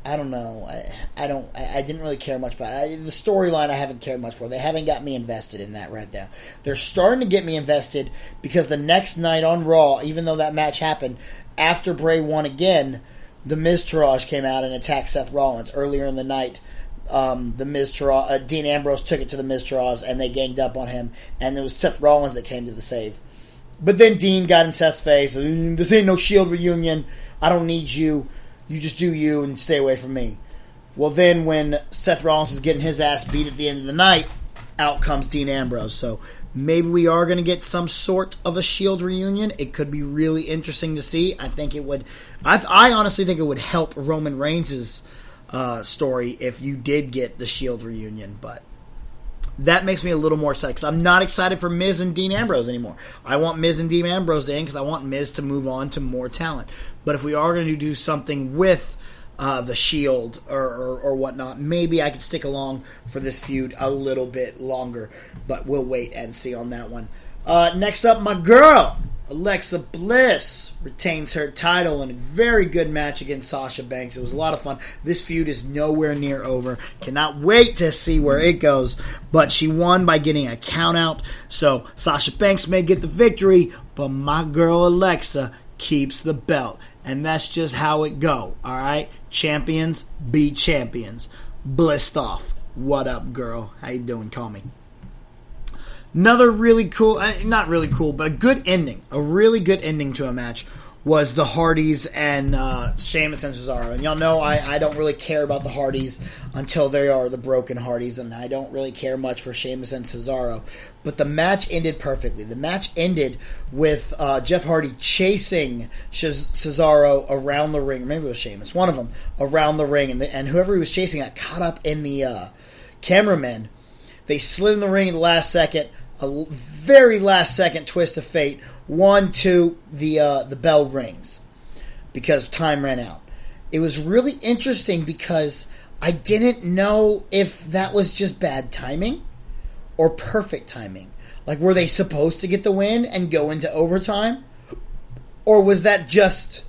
I don't know. I didn't really care much about it. The storyline I haven't cared much for. They haven't got me invested in that right now. They're starting to get me invested because the next night on Raw, even though that match happened, after Bray won again, the Miz Taraj came out and attacked Seth Rollins. Earlier in the night, the Miz Taraj, Dean Ambrose took it to the Miz Taraj and they ganged up on him, and it was Seth Rollins that came to the save. But then Dean got in Seth's face. This ain't no Shield reunion. I don't need you. You just do you and stay away from me. Well, then when Seth Rollins was getting his ass beat at the end of the night, out comes Dean Ambrose. So maybe we are going to get some sort of a Shield reunion. It could be really interesting to see. I think it would. I honestly think it would help Roman Reigns' story if you did get the Shield reunion. But that makes me a little more excited because I'm not excited for Miz and Dean Ambrose anymore. I want Miz and Dean Ambrose in because I want Miz to move on to more talent. But if we are going to do something with the Shield or whatnot, maybe I could stick along for this feud a little bit longer. But we'll wait and see on that one. Next up, my girl, Alexa Bliss, retains her title in a very good match against Sasha Banks. It was a lot of fun. This feud is nowhere near over. Cannot wait to see where it goes. But she won by getting a count out. So Sasha Banks may get the victory, but my girl Alexa keeps the belt. And that's just how it go. Alright? Champions be champions. Blissed off. What up, girl? How you doing? Call me. Another really cool, not really cool, but a good ending, a really good ending to a match was the Hardys and Sheamus and Cesaro. And y'all know I don't really care about the Hardys until they are the Broken Hardys, and I don't really care much for Sheamus and Cesaro. But the match ended perfectly. The match ended with Jeff Hardy chasing Cesaro around the ring. Maybe it was Sheamus, one of them, around the ring. And whoever he was chasing got caught up in the cameramen. They slid in the ring at the last second. A very last second twist of fate. 1, 2, the bell rings because time ran out. It was really interesting because I didn't know if that was just bad timing or perfect timing. Like, were they supposed to get the win and go into overtime? Or was that just,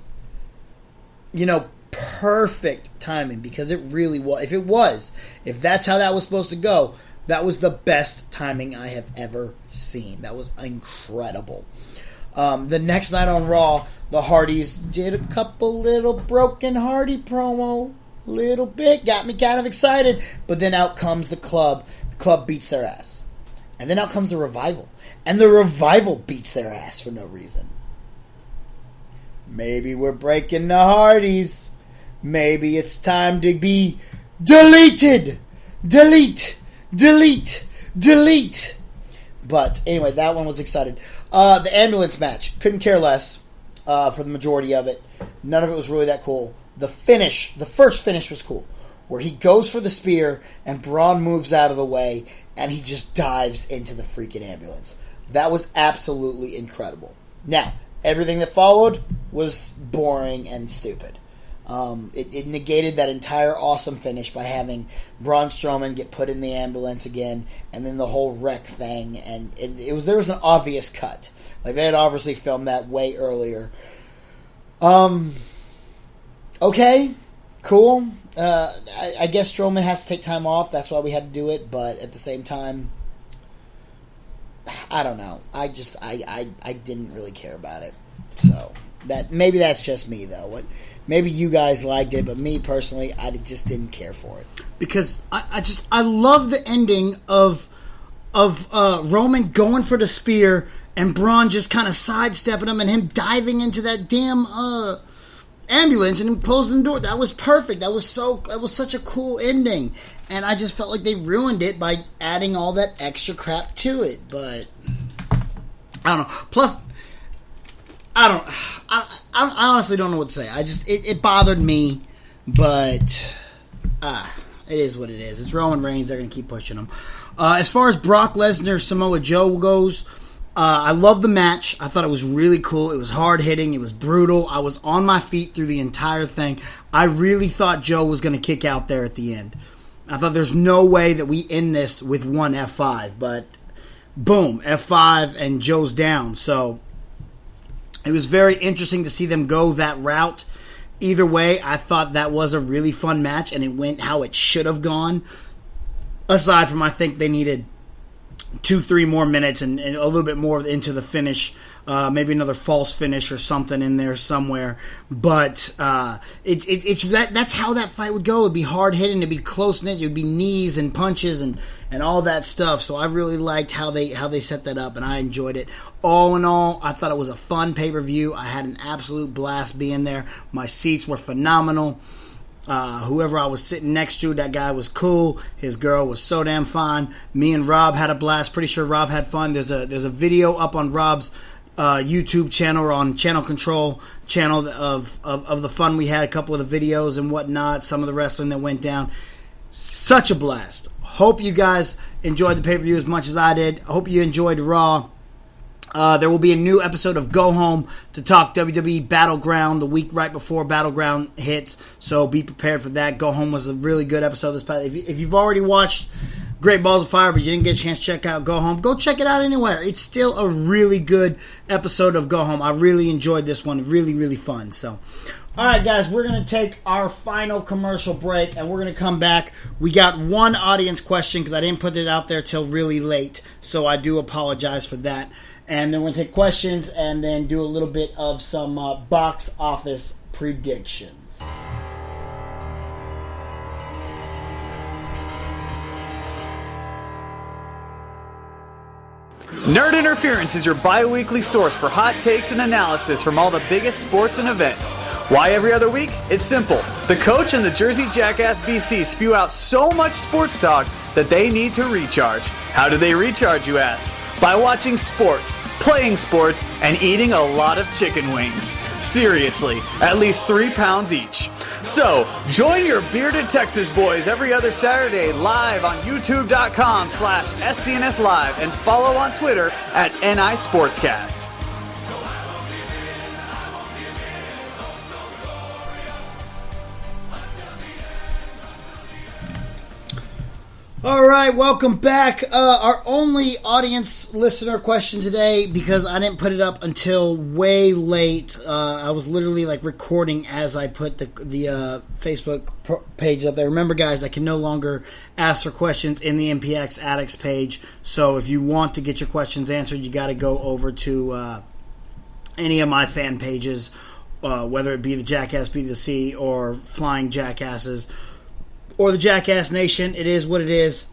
perfect timing? Because it really was. If that's how that was supposed to go, that was the best timing I have ever seen. That was incredible. The next night on Raw, the Hardys did a couple little Broken Hardy promo. Little bit. Got me kind of excited. But then out comes the club. The club beats their ass. And then out comes the revival. And the revival beats their ass for no reason. Maybe we're breaking the Hardys. Maybe it's time to be deleted. Delete. But anyway, that one was excited. The ambulance match. Couldn't care less for the majority of it. None of it was really that cool. The first finish was cool. Where he goes for the spear and Braun moves out of the way and he just dives into the freaking ambulance. That was absolutely incredible. Now, everything that followed was boring and stupid. It negated that entire awesome finish by having Braun Strowman get put in the ambulance again, and then the whole wreck thing, and there was an obvious cut. Like, they had obviously filmed that way earlier. Okay, cool. I guess Strowman has to take time off. That's why we had to do it. But at the same time, I don't know. I didn't really care about it. So maybe that's just me though. Maybe you guys liked it, but me personally, I just didn't care for it. Because I love the ending of Roman going for the spear and Braun just kind of sidestepping him and him diving into that damn ambulance and him closing the door. That was perfect. That was such a cool ending. And I just felt like they ruined it by adding all that extra crap to it. But I don't know. Plus, I honestly don't know what to say. It bothered me, but it is what it is. It's Roman Reigns. They're going to keep pushing him. As far as Brock Lesnar, Samoa Joe goes, I love the match. I thought it was really cool. It was hard-hitting. It was brutal. I was on my feet through the entire thing. I really thought Joe was going to kick out there at the end. I thought there's no way that we end this with one F5, but boom, F5 and Joe's down. So it was very interesting to see them go that route. Either way, I thought that was a really fun match, and it went how it should have gone. Aside from, I think they needed 2-3 more minutes and a little bit more into the finish. Maybe another false finish or something in there somewhere. But that's how that fight would go. It'd be hard hitting. It'd be close knit. It'd be knees and punches and all that stuff. So I really liked how they set that up, and I enjoyed it. All in all, I thought it was a fun pay-per-view. I had an absolute blast being there. My seats were phenomenal. Whoever I was sitting next to, that guy was cool. His girl was so damn fine. Me and Rob had a blast. Pretty sure Rob had fun. There's a video up on Rob's YouTube channel or on Channel Control channel of the fun we had. A couple of the videos and whatnot. Some of the wrestling that went down. Such a blast. Hope you guys enjoyed the pay-per-view as much as I did. I hope you enjoyed Raw. There will be a new episode of Go Home to talk WWE Battleground the week right before Battleground hits, so be prepared for that. Go Home was a really good episode this past. If you've already watched Great Balls of Fire but you didn't get a chance to check out Go Home, go check it out anywhere. It's still a really good episode of Go Home. I really enjoyed this one. Really, really fun. So, alright guys, we're going to take our final commercial break and we're going to come back. We got one audience question because I didn't put it out there till really late, so I do apologize for that. And then we're going to take questions and then do a little bit of some box office predictions. Nerd Interference is your bi-weekly source for hot takes and analysis from all the biggest sports and events. Why every other week? It's simple. The coach and the Jersey Jackass BC spew out so much sports talk that they need to recharge. How do they recharge, you ask? By watching sports, playing sports, and eating a lot of chicken wings. Seriously, at least 3 pounds each. So, join your bearded Texas boys every other Saturday live on youtube.com/SCNS Live and follow on Twitter at NI Sportscast. Alright, welcome back. Our only audience listener question today, because I didn't put it up until way late. I was literally recording as I put the Facebook page up there. Remember guys, I can no longer ask for questions in the MPX Addicts page. So if you want to get your questions answered, you got to go over to any of my fan pages whether it be the Jackass BDC or Flying Jackasses or the Jackass Nation. It is what it is.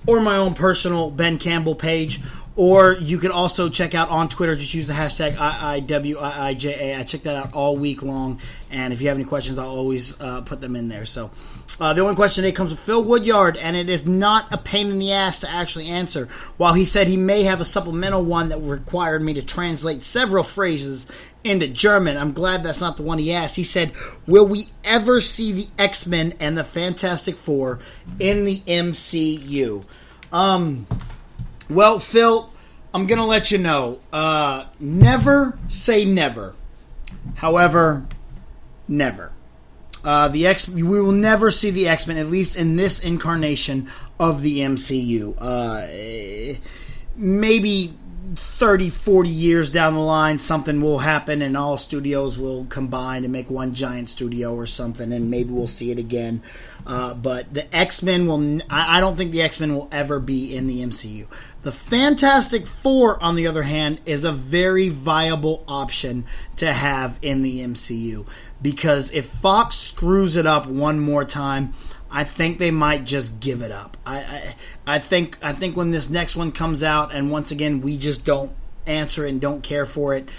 Or my own personal Ben Campbell page. Or you can also check out on Twitter, just use the hashtag IiWiIJA. I check that out all week long. And if you have any questions, I'll always put them in there. So the only question today comes from Phil Woodyard, and it is not a pain in the ass to actually answer. While he said he may have a supplemental one that required me to translate several phrases into German, I'm glad that's not the one he asked. He said, will we ever see the X-Men and the Fantastic Four in the MCU? Well, Phil, I'm going to let you know. Never say never. However, never. We will never see the X-Men, at least in this incarnation of the MCU. Maybe 30, 40 years down the line, something will happen and all studios will combine and make one giant studio or something, and maybe we'll see it again. But the X-Men I don't think the X-Men will ever be in the MCU. The Fantastic Four, on the other hand, is a very viable option to have in the MCU. Because if Fox screws it up one more time, I think they might just give it up. I think when this next one comes out, and once again we just don't answer it and don't care for it,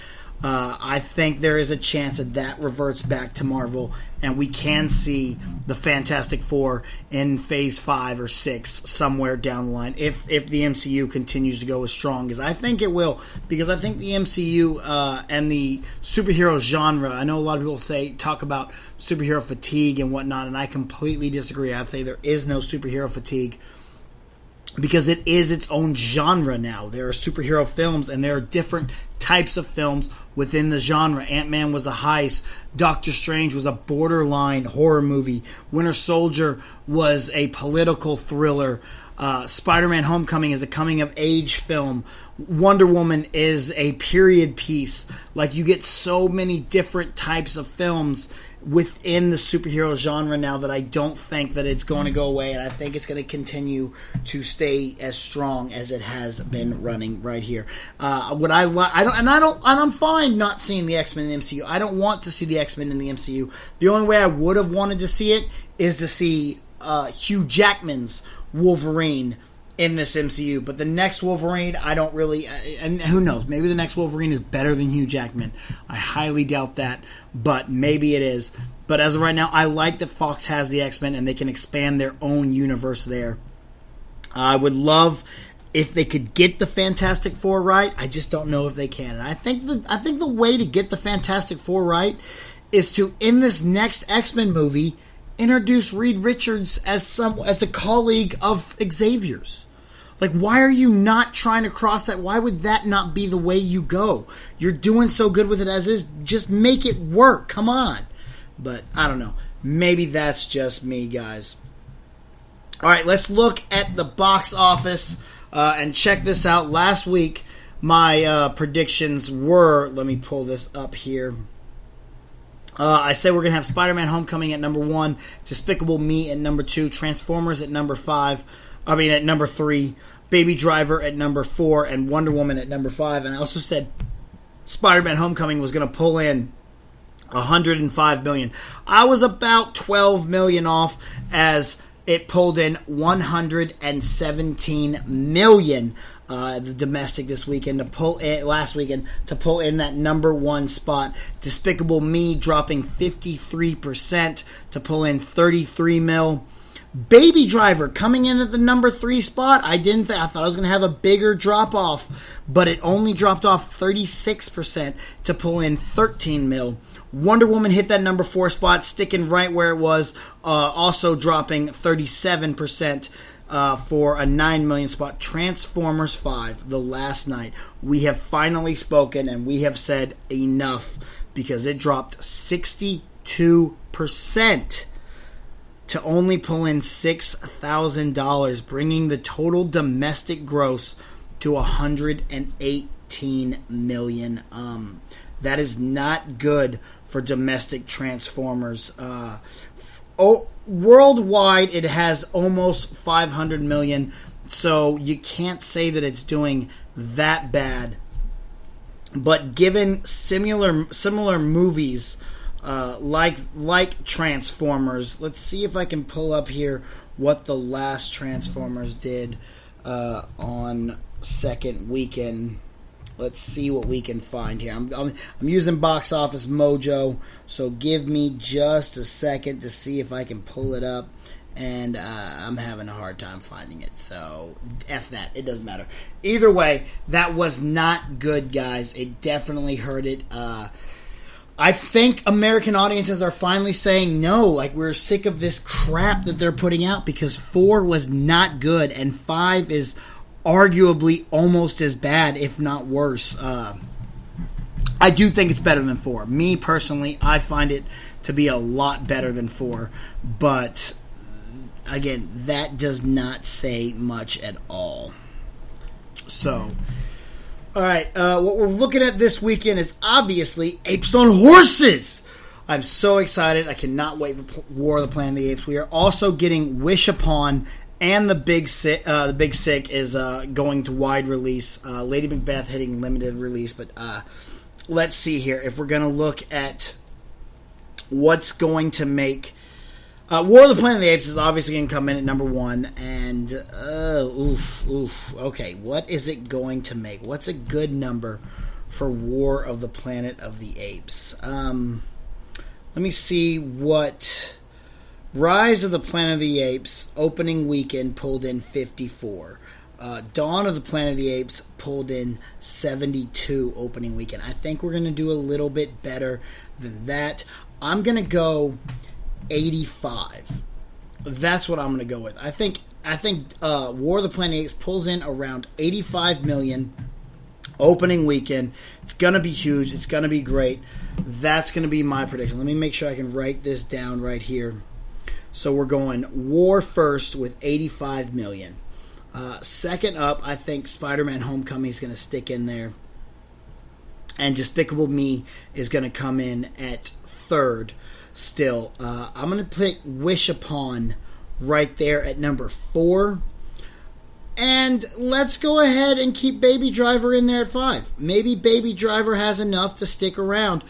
I think there is a chance that reverts back to Marvel, and we can see the Fantastic Four in Phase 5 or 6 somewhere down the line if the MCU continues to go as strong as I think it will, because I think the MCU and the superhero genre, I know a lot of people talk about superhero fatigue and whatnot, and I completely disagree. I think there is no superhero fatigue, because it is its own genre now. There are superhero films, and there are different types of films within the genre. Ant-Man was a heist. Doctor Strange was a borderline horror movie. Winter Soldier was a political thriller. Spider-Man Homecoming is a coming-of-age film. Wonder Woman is a period piece. Like, you get so many different types of films within the superhero genre now that I don't think that it's going to go away, and I think it's going to continue to stay as strong as it has been running right here. I'm fine not seeing the X-Men in the MCU. I don't want to see the X-Men in the MCU. The only way I would have wanted to see it is to see Hugh Jackman's Wolverine in this MCU, but the next Wolverine, I don't really, and who knows, maybe the next Wolverine is better than Hugh Jackman. I highly doubt that, but maybe it is. But as of right now, I like that Fox has the X-Men and they can expand their own universe there. I would love if they could get the Fantastic Four right. I just don't know if they can. And I think the way to get the Fantastic Four right is to, in this next X-Men movie, introduce Reed Richards as a colleague of Xavier's. Like, why are you not trying to cross that? Why would that not be the way you go? You're doing so good with it as is. Just make it work. Come on. But I don't know. Maybe that's just me, guys. All right, let's look at the box office and check this out. Last week, my predictions were, let me pull this up here. I said we're going to have Spider-Man Homecoming at number 1, Despicable Me at number 2, Transformers at number 3, Baby Driver at number 4, and Wonder Woman at number 5. And I also said Spider-Man Homecoming was going to pull in $105 million. I was about $12 million off, as it pulled in $117 million. The domestic this weekend last weekend to pull in that number 1 spot. Despicable Me dropping 53% to pull in $33 million. Baby Driver coming in at the number 3 spot. I thought I was going to have a bigger drop off, but it only dropped off 36% to pull in $13 million. Wonder Woman hit that number 4 spot, sticking right where it was, also dropping 37%. For a $9 million spot. Transformers 5, The Last Night. We have finally spoken, and we have said enough, because it dropped 62% to only pull in $6,000, bringing the total domestic gross to $118 million. That is not good for domestic Transformers. Worldwide, it has almost $500 million, so you can't say that it's doing that bad but given similar movies like Transformers, let's see if I can pull up here what the last Transformers did on second weekend. Let's see what we can find here. I'm using Box Office Mojo, so give me just a second to see if I can pull it up. And I'm having a hard time finding it, so F that. It doesn't matter. Either way, that was not good, guys. It definitely hurt it. I think American audiences are finally saying no. Like, we're sick of this crap that they're putting out, because 4 was not good, and 5 is arguably almost as bad, if not worse. I do think it's better than 4. Me, personally, I find it to be a lot better than 4, but again, that does not say much at all. So, alright, what we're looking at this weekend is obviously Apes on Horses. I'm so excited. I cannot wait for War of the Planet of the Apes. We are also getting Wish Upon, and the Big Sick is going to wide release. Lady Macbeth hitting limited release, but let's see here. If we're going to look at what's going to make War of the Planet of the Apes is obviously going to come in at number 1, and okay, what is it going to make? What's a good number for War of the Planet of the Apes? Let me see what Rise of the Planet of the Apes opening weekend pulled in 54. Dawn of the Planet of the Apes pulled in 72 opening weekend. I think we're going to do a little bit better than that. I'm going to go 85. That's what I'm going to go with. I think War of the Planet of the Apes pulls in around 85 million opening weekend. It's going to be huge. It's going to be great. That's going to be my prediction. Let me make sure I can write this down right here. So we're going War first with 85 million. Second up, I think Spider-Man Homecoming is going to stick in there. And Despicable Me is going to come in at third. Still, I'm going to put Wish Upon right there at number 4. And let's go ahead and keep Baby Driver in there at 5. Maybe Baby Driver has enough to stick around.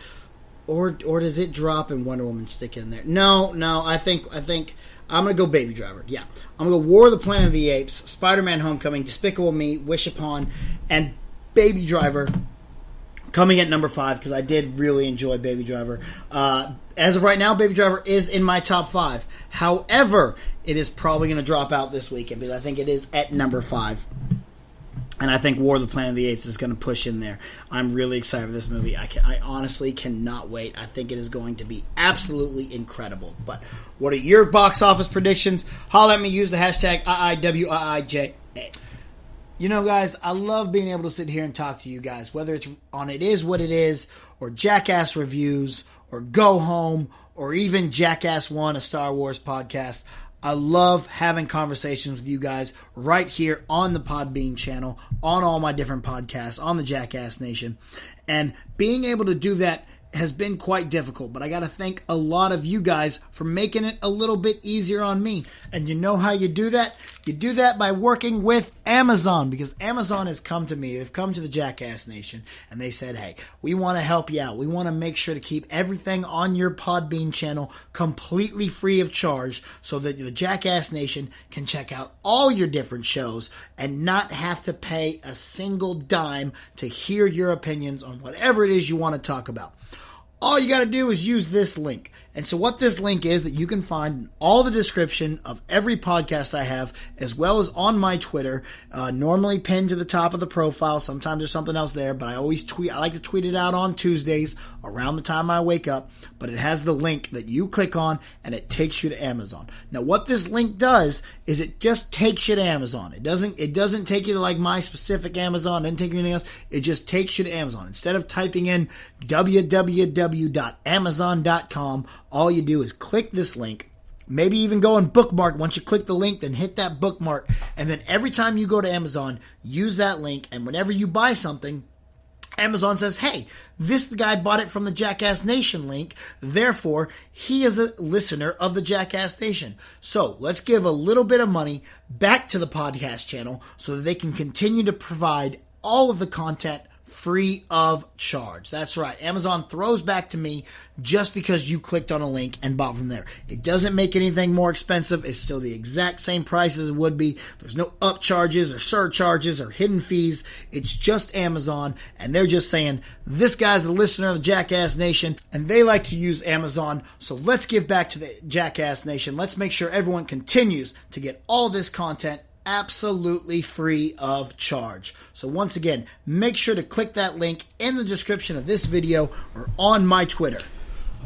Or does it drop and Wonder Woman stick in there? No, I think I'm going to go Baby Driver. Yeah. I'm going to go War of the Planet of the Apes, Spider-Man Homecoming, Despicable Me, Wish Upon, and Baby Driver coming at number 5, because I did really enjoy Baby Driver. As of right now, Baby Driver is in my top 5. However, it is probably going to drop out this weekend, because I think it is at number 5. And I think War of the Planet of the Apes is going to push in there. I'm really excited for this movie. I honestly cannot wait. I think it is going to be absolutely incredible. But what are your box office predictions? Holler at me. Use the hashtag IiWiIJA. You know, guys, I love being able to sit here and talk to you guys, whether it's on It Is What It Is, or Jackass Reviews, or Go Home, or even Jackass 1, a Star Wars podcast. I love having conversations with you guys right here on the Podbean channel, on all my different podcasts, on the Jackass Nation. And being able to do that has been quite difficult, but I got to thank a lot of you guys for making it a little bit easier on me. And you know how you do that? You do that by working with Amazon, because Amazon has come to me. They've come to the Jackass Nation, and they said, hey, we want to help you out. We want to make sure to keep everything on your Podbean channel completely free of charge, so that the Jackass Nation can check out all your different shows and not have to pay a single dime to hear your opinions on whatever it is you want to talk about. All you got to do is use this link. And so what this link is, that you can find in all the description of every podcast I have, as well as on my Twitter, normally pinned to the top of the profile. Sometimes there's something else there, but I always tweet. I like to tweet it out on Tuesdays around the time I wake up, but it has the link that you click on and it takes you to Amazon. Now what this link does is it just takes you to Amazon. It doesn't take you to like my specific Amazon, it doesn't take you anything else. It just takes you to Amazon. Instead of typing in www.amazon.com, all you do is click this link, maybe even go and bookmark. Once you click the link, then hit that bookmark, and then every time you go to Amazon, use that link, and whenever you buy something, Amazon says, hey, this guy bought it from the Jackass Nation link, therefore, he is a listener of the Jackass Nation. So, let's give a little bit of money back to the podcast channel so that they can continue to provide all of the content free of charge. That's right. Amazon throws back to me just because you clicked on a link and bought from there. It doesn't make anything more expensive. It's still the exact same price as it would be. There's no upcharges or surcharges or hidden fees. It's just Amazon, and they're just saying, this guy's a listener of the Jackass Nation, and they like to use Amazon, so let's give back to the Jackass Nation. Let's make sure everyone continues to get all this content absolutely free of charge. So once again, make sure to click that link in the description of this video or on my Twitter.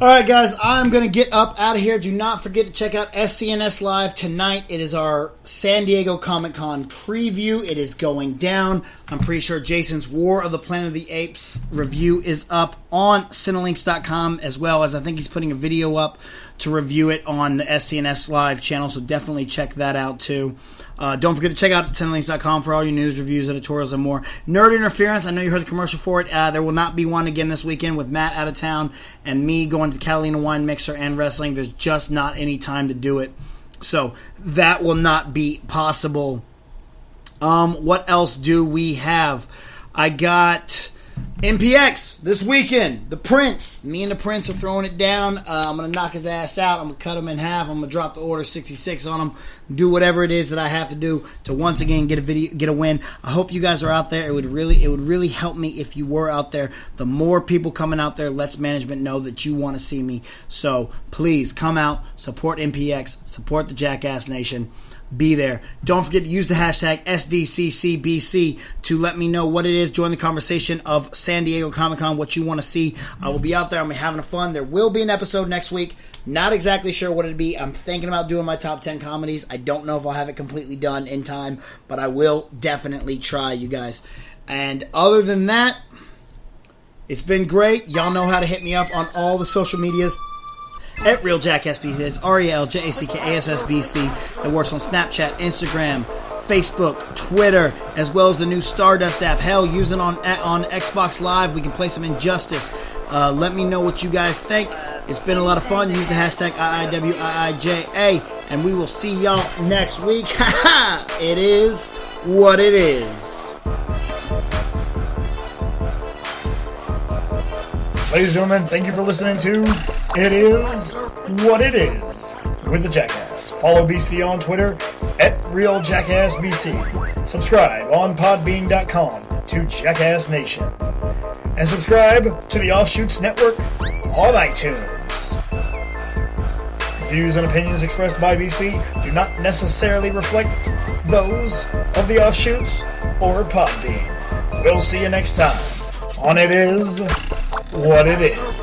Alright guys, I'm going to get up out of here. Do not forget to check out SCNS Live tonight. It is our San Diego Comic-Con preview. It is going down. I'm pretty sure Jason's War of the Planet of the Apes review is up on Cinelinks.com, as well as I think he's putting a video up to review it on the SCNS Live channel, so definitely check that out too. Don't forget to check out Cinelinks.com for all your news, reviews, editorials, and more. Nerd Interference, I know you heard the commercial for it. There will not be one again this weekend with Matt out of town and me going to the Catalina Wine Mixer and wrestling. There's just not any time to do it. So that will not be possible. What else do we have? I got MPX this weekend. The Prince. Me and the Prince are throwing it down. I'm going to knock his ass out. I'm going to cut him in half. I'm going to drop the order 66 on him. Do whatever it is that I have to do to once again get a win. I hope you guys are out there. It would really help me if you were out there. The more people coming out there lets management know that you want to see me. So please come out, support MPX, support the Jackass Nation. Be there. Don't forget to use the hashtag SDCCBC to let me know what it is. Join the conversation of San Diego Comic-Con, what you want to see. I will be out there. I'm having fun. There will be an episode next week. Not exactly sure what it'll be. I'm thinking about doing my top 10 comedies. I don't know if I'll have it completely done in time, but I will definitely try, you guys. And other than that, it's been great. Y'all know how to hit me up on all the social medias. At Real Jackass BC, that's RealJackassBC. It works on Snapchat, Instagram, Facebook, Twitter, as well as the new Stardust app. Hell, use it on Xbox Live. We can play some Injustice. Let me know what you guys think. It's been a lot of fun. Use the hashtag IiWiIJA, and we will see y'all next week. It is what it is. Ladies and gentlemen, thank you for listening to It Is What It Is with the Jackass. Follow BC on Twitter at RealJackassBC. Subscribe on Podbean.com to Jackass Nation. And subscribe to the Offshoots Network on iTunes. Views and opinions expressed by BC do not necessarily reflect those of the Offshoots or Podbean. We'll see you next time on It Is What It Is.